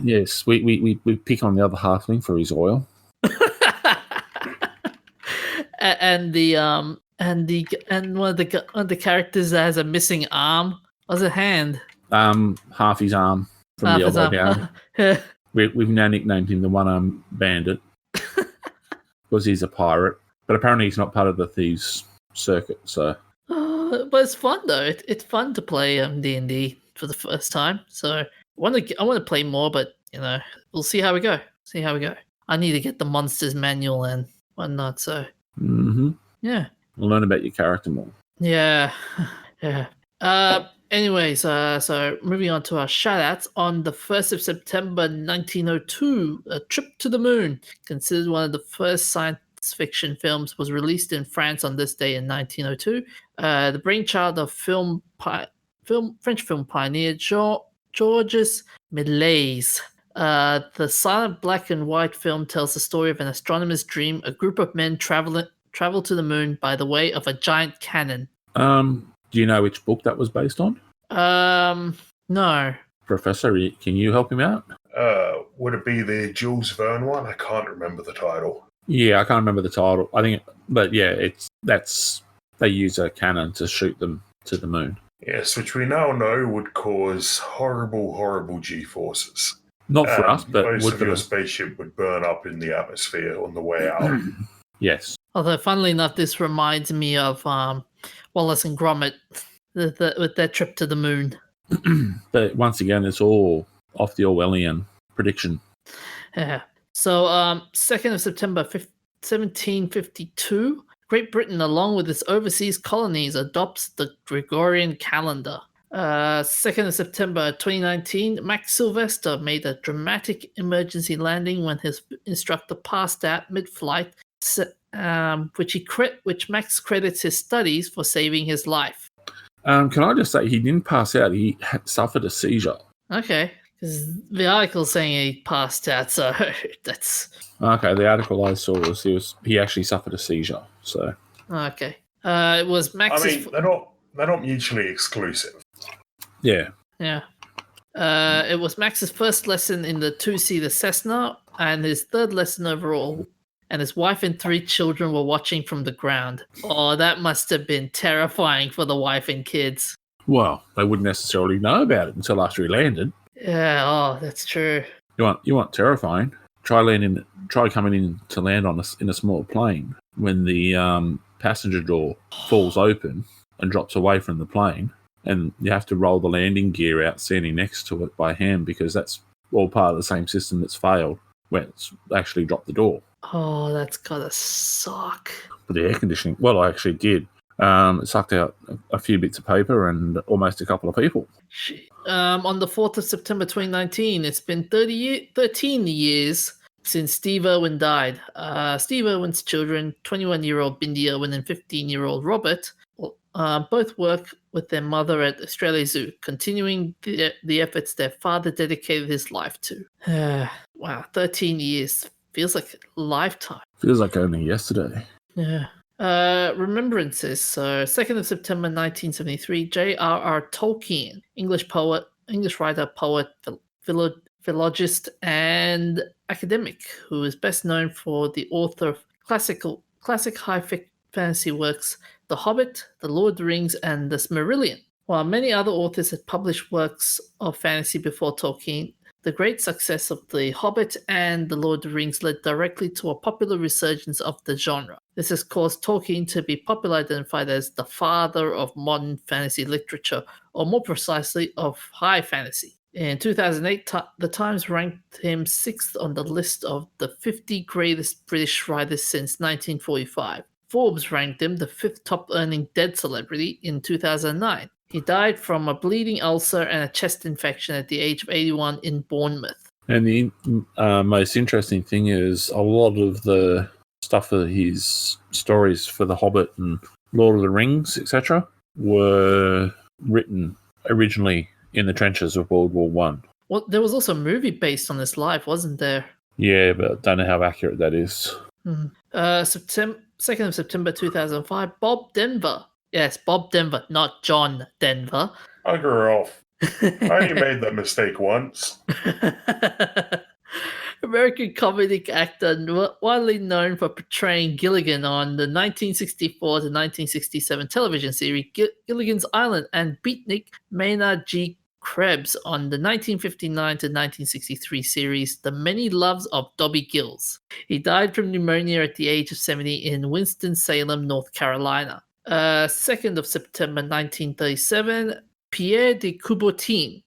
yes, we pick on the other halfling for his oil.
and one of the characters that has a missing arm. Was a hand?
Half his arm from the elbow down. We've now nicknamed him the one-armed bandit because he's a pirate. But apparently he's not part of the thieves circuit. So,
but it's fun though. It's fun to play D&D for the first time. So I want to play more, but we'll see how we go. I need to get the monsters manual and whatnot. So yeah,
we'll learn about your character more.
Yeah. Anyways, so moving on to our shoutouts. On the 1st of September 1902, A Trip to the Moon, considered one of the first science fiction films, was released in France on this day in 1902. The brainchild of French film pioneer Georges Méliès. The silent black and white film tells the story of an astronomer's dream. A group of men travel to the moon by the way of a giant cannon.
Do you know which book that was based on?
No. Professor,
can you help him out?
Would it be the Jules Verne one? I can't remember the title.
Yeah, I can't remember the title. I think, but yeah, they use a cannon to shoot them to the moon.
Yes, which we now know would cause horrible, horrible G-forces.
Not for us, but
most of your spaceship would burn up in the atmosphere on the way out.
Yes.
Although, funnily enough, this reminds me of Wallace and Gromit with their trip to the moon.
But once again, it's all off the Orwellian prediction.
Yeah. So, 2nd of September 1752, Great Britain, along with its overseas colonies, adopts the Gregorian calendar. 2nd of September 2019, Max Sylvester made a dramatic emergency landing when his instructor passed out mid-flight, which Max credits his studies for saving his life.
Can I just say, he didn't pass out, he suffered a seizure.
Okay, because the article's saying he passed out, so that's...
Okay, the article I saw was he actually suffered a seizure, so...
Okay. It was Max's...
I mean, they're not mutually exclusive.
Yeah.
Yeah. It was Max's first lesson in the two-seater Cessna and his third lesson overall. And his wife and 3 children were watching from the ground. Oh, that must have been terrifying for the wife and kids.
Well, they wouldn't necessarily know about it until after he landed.
Yeah, oh, that's true.
You want terrifying? Try coming in to land in a small plane when the passenger door falls open and drops away from the plane, and you have to roll the landing gear out standing next to it by hand because that's all part of the same system that's failed when it's actually dropped the door.
Oh, that's gotta suck.
But the air conditioning, well, I actually did. It sucked out a few bits of paper and almost a couple of people.
On the 4th of September 2019, it's been 13 years since Steve Irwin died. Steve Irwin's children, 21-year-old Bindi Irwin and 15-year-old Robert, both work with their mother at Australia Zoo, continuing the efforts their father dedicated his life to. Wow, 13 years. Feels like a lifetime.
Feels like only yesterday.
Yeah. Remembrances. So, 2nd of September 1973, J.R.R. Tolkien, English writer, poet, philologist, and academic, who is best known for the author of classic high fantasy works The Hobbit, The Lord of the Rings, and The Silmarillion. While many other authors had published works of fantasy before Tolkien, the great success of The Hobbit and The Lord of the Rings led directly to a popular resurgence of the genre. This has caused Tolkien to be popularly identified as the father of modern fantasy literature, or more precisely, of high fantasy. In 2008, The Times ranked him 6th on the list of the 50 greatest British writers since 1945. Forbes ranked him the 5th top-earning dead celebrity in 2009. He died from a bleeding ulcer and a chest infection at the age of 81 in Bournemouth.
And the most interesting thing is a lot of the stuff for his stories for The Hobbit and Lord of the Rings, etc., were written originally in the trenches of World War One.
Well, there was also a movie based on his life, wasn't there?
Yeah, but I don't know how accurate that is.
2nd of September 2005, Bob Denver. Yes, Bob Denver, not John Denver.
Bugger off. I only made that mistake once.
American comedic actor, widely known for portraying Gilligan on the 1964 to 1967 television series Gilligan's Island, and Beatnik Maynard G. Krebs on the 1959 to 1963 series The Many Loves of Dobby Gills. He died from pneumonia at the age of 70 in Winston-Salem, North Carolina. 2nd of September 1937, Pierre de Coubertin,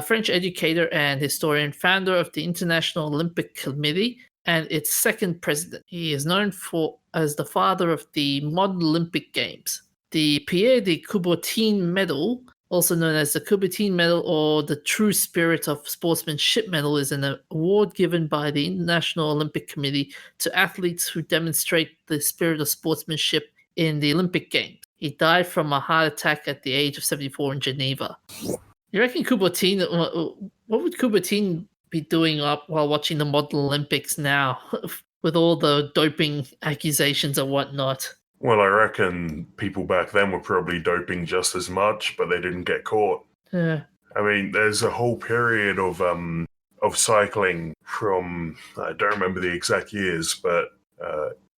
French educator and historian, founder of the International Olympic Committee and its 2nd president. He is known as the father of the modern Olympic Games. The Pierre de Coubertin Medal, also known as the Coubertin Medal or the True Spirit of Sportsmanship Medal, is an award given by the International Olympic Committee to athletes who demonstrate the spirit of sportsmanship in the Olympic Games. He died from a heart attack at the age of 74 in Geneva. You reckon Coubertin, what would Coubertin be doing up while watching the modern Olympics now with all the doping accusations and whatnot?
Well, I reckon people back then were probably doping just as much, but they didn't get caught.
Yeah.
I mean, there's a whole period of cycling from, I don't remember the exact years, but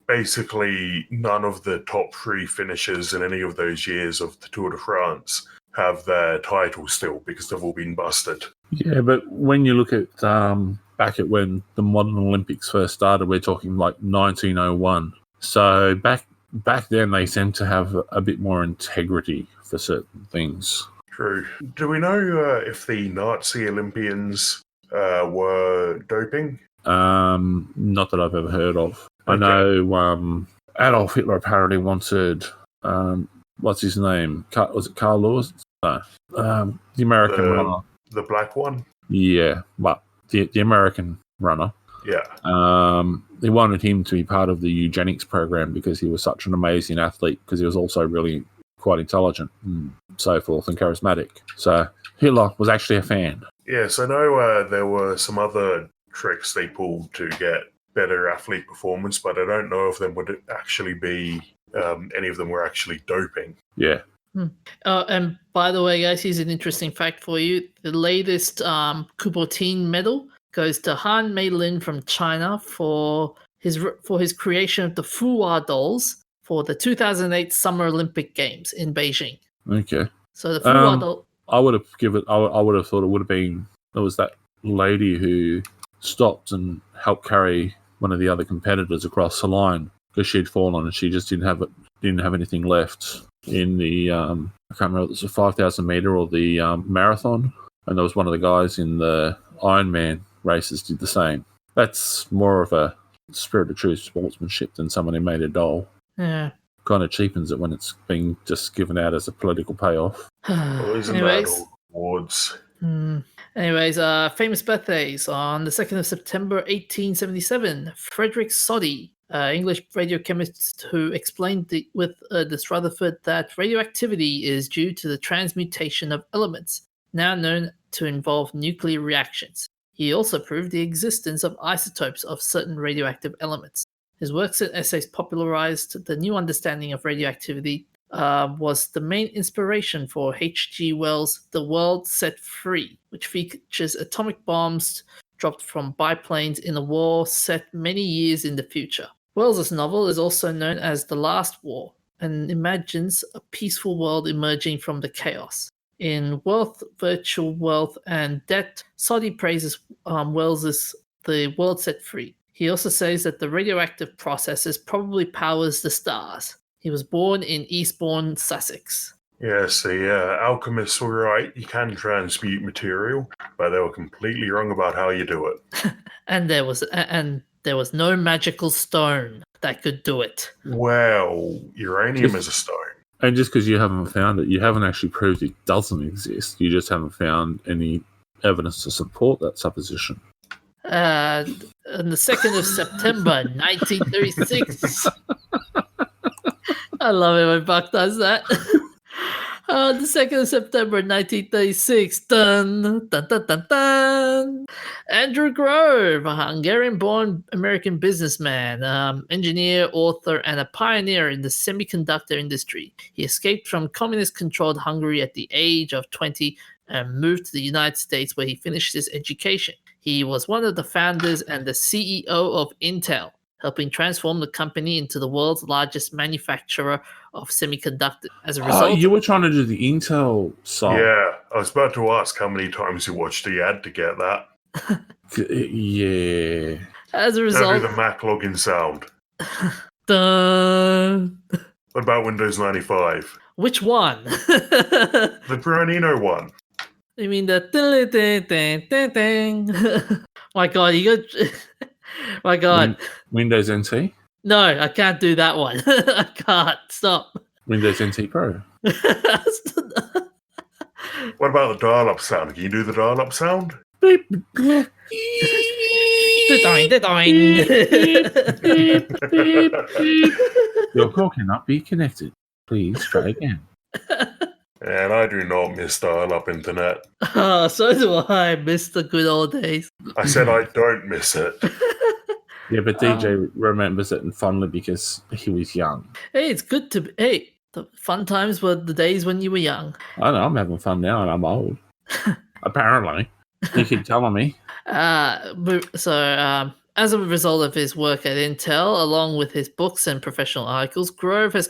basically none of the top 3 finishers in any of those years of the Tour de France have their title still because they've all been busted.
Yeah, but when you look at back at when the modern Olympics first started, we're talking like 1901. So back then, they seemed to have a bit more integrity for certain things.
True. Do we know if the Nazi Olympians were doping?
Not that I've ever heard of. I know Adolf Hitler apparently wanted what's his name? Was it Carl Lewis? No. The American runner.
The black one?
Yeah, but the American runner.
Yeah.
They wanted him to be part of the eugenics program because he was such an amazing athlete, because he was also really quite intelligent and so forth and charismatic. So Hitler was actually a fan.
Yes, I know there were some other tricks they pulled to get better athlete performance, but I don't know if them would actually be any of them were actually doping.
Yeah.
And by the way, guys, here's an interesting fact for you. The latest Coubertin medal goes to Han Meilin from China for his creation of the Fuwa dolls for the 2008 Summer Olympic Games in Beijing.
Okay.
So the Fuwa doll.
I would have thought it would have been, there was that lady who stopped and helped carry one of the other competitors across the line because she'd fallen and she just didn't have anything left in the I can't remember if it was a 5,000 meter or the marathon, and there was one of the guys in the Ironman races did the same. That's more of a spirit of true sportsmanship than someone who made a doll.
Yeah.
Kind of cheapens it when it's being just given out as a political payoff.
Well, isn't that all awards?
Anyways, famous birthdays. On the 2nd of September 1877, Frederick Soddy, English radiochemist who explained with this Rutherford that radioactivity is due to the transmutation of elements, now known to involve nuclear reactions. He also proved the existence of isotopes of certain radioactive elements. His works and essays popularized the new understanding of radioactivity, was the main inspiration for H.G. Wells' The World Set Free, which features atomic bombs dropped from biplanes in a war set many years in the future. Wells' novel is also known as The Last War and imagines a peaceful world emerging from the chaos. In Wealth, Virtual Wealth, and Debt, Soddy praises Wells' The World Set Free. He also says that the radioactive processes probably powers the stars. He was born in Eastbourne, Sussex.
Yes, the alchemists were right. You can transmute material, but they were completely wrong about how you do it.
And there was no magical stone that could do it.
Well, uranium is a stone.
And just because you haven't found it, you haven't actually proved it doesn't exist. You just haven't found any evidence to support that supposition.
On the 2nd of September, 1936. I love it when Buck does that. On the 2nd of September 1936, dun, dun, dun, dun, dun. Andrew Grove, a Hungarian-born American businessman, engineer, author, and a pioneer in the semiconductor industry. He escaped from communist-controlled Hungary at the age of 20 and moved to the United States, where he finished his education. He was one of the founders and the CEO of Intel, helping transform the company into the world's largest manufacturer of semiconductors. As a result,
you were trying to do the Intel song.
Yeah, I was about to ask how many times you watched the ad to get that.
Yeah.
As a result,
Don't do the Mac login sound.
Dun.
What about Windows 95?
Which one?
The Piranino one.
You mean the ding ding ding ding? My God, you got. My God.
Windows NT?
No, I can't do that one. I can't. Stop.
Windows NT Pro.
What about the dial-up sound? Can you do the dial-up sound?
Your call cannot be connected. Please try again.
And I do not miss dial-up internet.
Oh, so do I. Miss the good old days.
I said I don't miss it.
Yeah, but DJ remembers it fondly because he was young.
Hey, it's good to be. Hey, the fun times were the days when you were young.
I know, I'm having fun now and I'm old. Apparently. You keep telling me.
As a result of his work at Intel, along with his books and professional articles, Grove has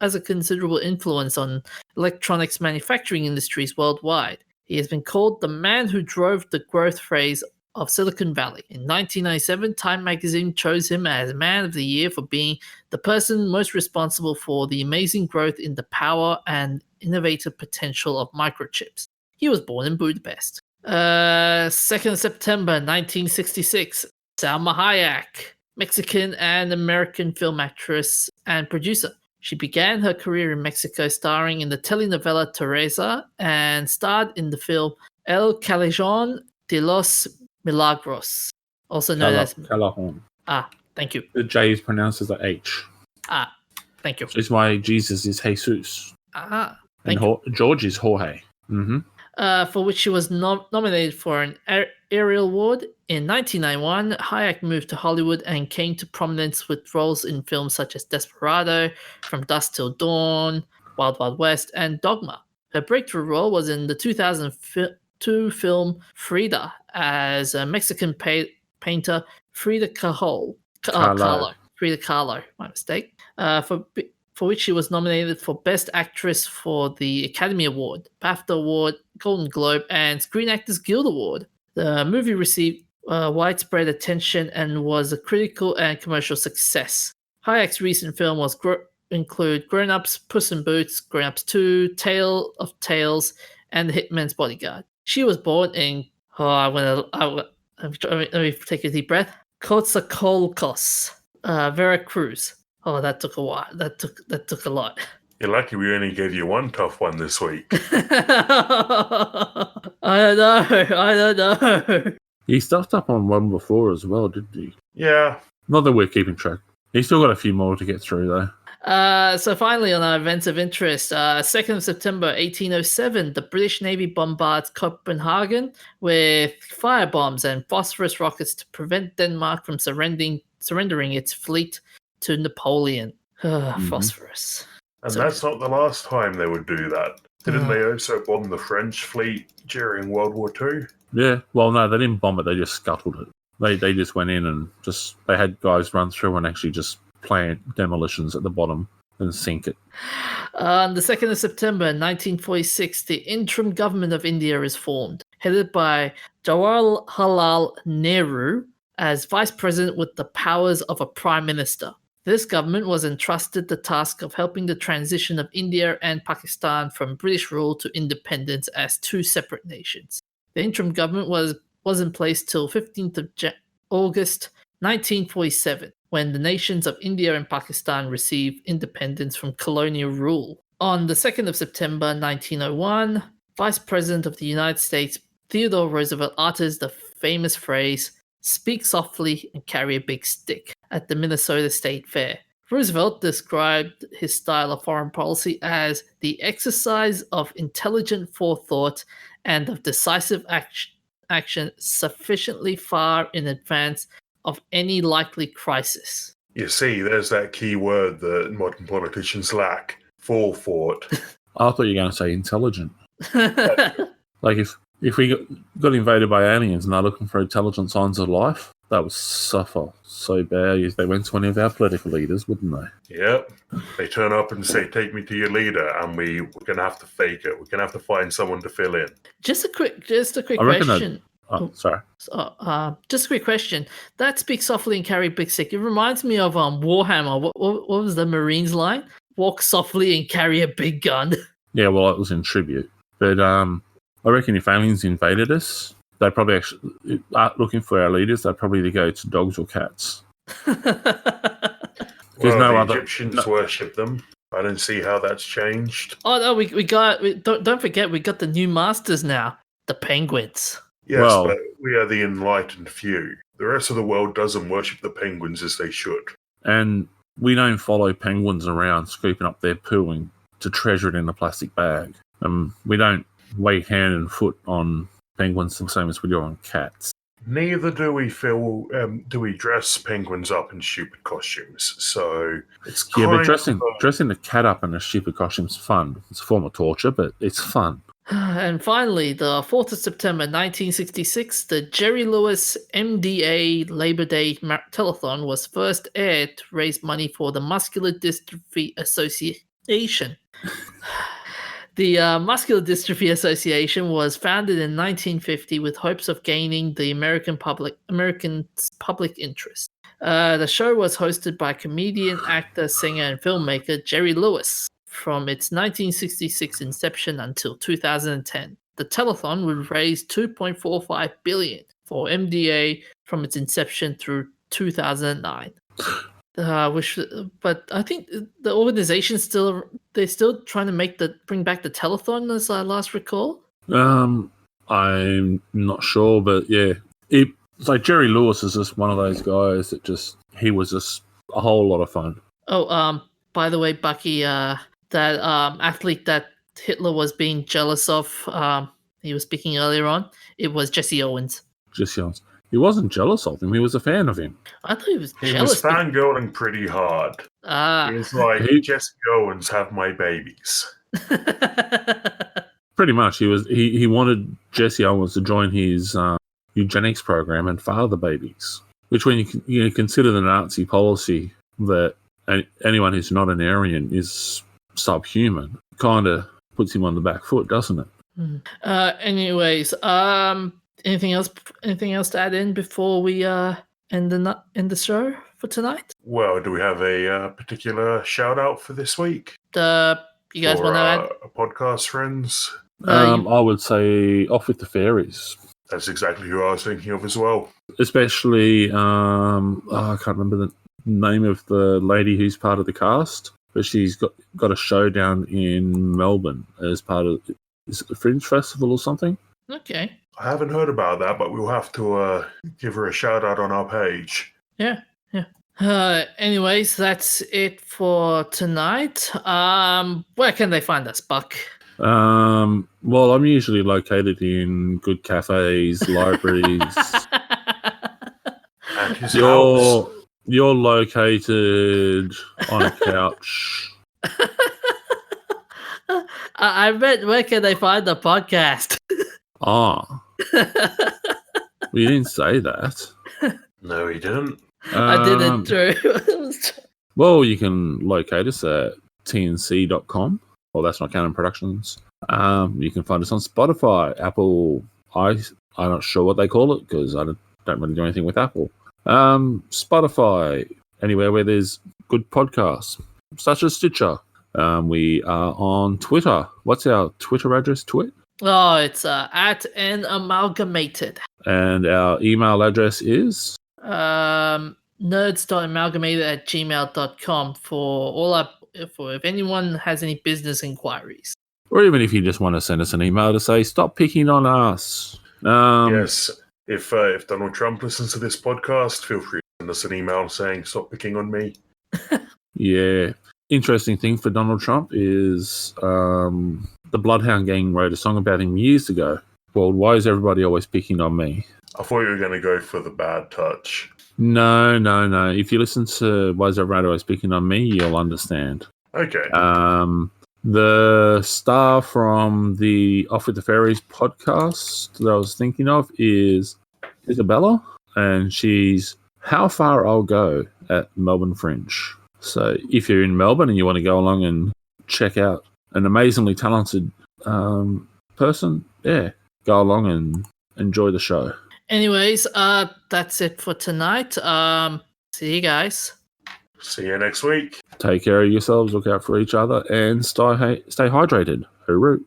a considerable influence on electronics manufacturing industries worldwide. He has been called the man who drove the growth phase of Silicon Valley. In 1997, Time magazine chose him as Man of the Year for being the person most responsible for the amazing growth in the power and innovative potential of microchips. He was born in Budapest. 2nd September 1966, Salma Hayek, Mexican and American film actress and producer. She began her career in Mexico starring in the telenovela Teresa and starred in the film El Callejón de los Milagros, also known as...
Callejón.
Thank you.
The J is pronounced as the H.
Thank you.
Which is why Jesus is Jesus.
Thank you.
George is Jorge. Mm-hmm.
For which she was nominated for an Ariel Award. In 1991, Hayek moved to Hollywood and came to prominence with roles in films such as Desperado, From Dusk Till Dawn, Wild Wild West, and Dogma. Her breakthrough role was in the 2002 film Frida as a Mexican painter Frida Kahlo. Frida Kahlo, my mistake. For which she was nominated for Best Actress for the Academy Award, BAFTA Award, Golden Globe, and Screen Actors Guild Award. The movie received widespread attention and was a critical and commercial success. Hayek's recent films include Grown Ups, Puss in Boots, Grown Ups 2, Tale of Tales, and The Hitman's Bodyguard. She was born in, let me take a deep breath, Coatzacoalcos, Veracruz. Oh, that took a while. That took a lot.
You're lucky we only gave you one tough one this week.
I don't know.
He stuffed up on one before as well, didn't he?
Yeah.
Not that we're keeping track. He's still got a few more to get through, though.
So finally, on our events of interest, 2nd of September 1807, the British Navy bombards Copenhagen with firebombs and phosphorus rockets to prevent Denmark from surrendering its fleet to Napoleon. Phosphorus.
And that's not the last time they would do that. Didn't they also bomb the French fleet during World War II?
Yeah, well, no, they didn't bomb it. They just scuttled it. They just went in and they had guys run through and actually just plant demolitions at the bottom and sink it.
On the 2nd of September 1946, the interim government of India is formed, headed by Jawaharlal Nehru as vice president with the powers of a prime minister. This government was entrusted the task of helping the transition of India and Pakistan from British rule to independence as two separate nations. The interim government was in place till 15th of August 1947, when the nations of India and Pakistan received independence from colonial rule. On the 2nd of September 1901, Vice President of the United States Theodore Roosevelt utters the famous phrase, "Speak softly and carry a big stick," at the Minnesota State Fair. Roosevelt described his style of foreign policy as the exercise of intelligent forethought and of decisive action sufficiently far in advance of any likely crisis.
You see, there's that key word that modern politicians lack. Forethought.
I thought you were going to say intelligent. Like if we got invaded by aliens and they're looking for intelligent signs of life, that would suffer so bad if they went to any of our political leaders, wouldn't they?
Yep. They turn up and say, "Take me to your leader," and we're going to have to fake it. We're going to have to find someone to fill in.
Just a quick question.
Sorry.
Just a quick question. That "speak softly and carry a big stick." It reminds me of Warhammer. What was the Marines line? "Walk softly and carry a big gun."
Yeah, well, it was in tribute. But I reckon if aliens invaded us, they probably actually aren't looking for our leaders. They'd probably go to dogs or cats.
The Egyptians worship them. I don't see how that's changed.
Oh no, don't forget we got the new masters now, the penguins.
Yes, but we are the enlightened few. The rest of the world doesn't worship the penguins as they should.
And we don't follow penguins around scooping up their poo to treasure it in a plastic bag. We don't wait hand and foot on penguins the same as we do on cats.
Neither do we dress penguins up in stupid costumes. So it's
but dressing the cat up in a stupid costume is fun. It's a form of torture, but it's fun.
And finally, the 4th of September 1966, the Jerry Lewis MDA Labor Day Telethon was first aired to raise money for the Muscular Dystrophy Association. The Muscular Dystrophy Association was founded in 1950 with hopes of gaining the Americans' public interest. The show was hosted by comedian, actor, singer, and filmmaker Jerry Lewis from its 1966 inception until 2010. The telethon would raise $2.45 billion for MDA from its inception through 2009. But I think the organization still trying to bring back the telethon, as I last recall.
I'm not sure, but yeah, it's like Jerry Lewis is just one of those guys that he was just a whole lot of fun.
Oh, by the way, Bucky, that athlete that Hitler was being jealous of, he was speaking earlier on, it was Jesse Owens.
Jesse Owens. He wasn't jealous of him. He was a fan of him.
I thought he was
He
jealous.
was fangirling pretty hard. He was like, Jesse Owens, have my babies.
Pretty much. He wanted Jesse Owens to join his eugenics program and father the babies. Which, when you consider the Nazi policy that anyone who's not an Aryan is subhuman, kind of puts him on the back foot, doesn't it?
Anyways, anything else to add in before we end the show for tonight?
Well, do we have a particular shout out for this week?
You guys want to add?
Podcast friends?
I would say Off with the Fairies.
That's exactly who I was thinking of as well.
Especially, I can't remember the name of the lady who's part of the cast, but she's got a show down in Melbourne as part of, is it the Fringe Festival or something?
Okay.
I haven't heard about that, but we'll have to give her a shout out on our page.
Yeah. Anyways, that's it for tonight. Where can they find us, Buck?
Well, I'm usually located in good cafes, libraries.
And his house.
You're located on a couch.
I meant, where can they find the podcast?
Well, you didn't say that.
No, he didn't.
I didn't, Drew.
Well, you can locate us at tnc.com. Well, that's not Canon Productions. You can find us on Spotify, Apple. I'm not sure what they call it because I don't really do anything with Apple. Spotify, anywhere where there's good podcasts, such as Stitcher. We are on Twitter. What's our Twitter address?
Oh, it's at an amalgamated.
And our email address is
nerds.amalgamated@gmail.com for if anyone has any business inquiries.
Or even if you just want to send us an email to say, stop picking on us.
Yes. If Donald Trump listens to this podcast, feel free to send us an email saying, stop picking on me.
Yeah. Interesting thing for Donald Trump is the Bloodhound Gang wrote a song about him years ago. Well, why is everybody always picking on me?
I thought you were going to go for the bad touch.
No. If you listen to Why is Everybody Always Picking on Me, you'll understand.
Okay.
The star from the Off with the Fairies podcast that I was thinking of is Isabella, and she's How Far I'll Go at Melbourne Fringe. So if you're in Melbourne and you want to go along and check out an amazingly talented person, yeah, go along and enjoy the show.
Anyways, that's it for tonight. See you guys.
See you next week.
Take care of yourselves, look out for each other, and stay hydrated. Hooroo.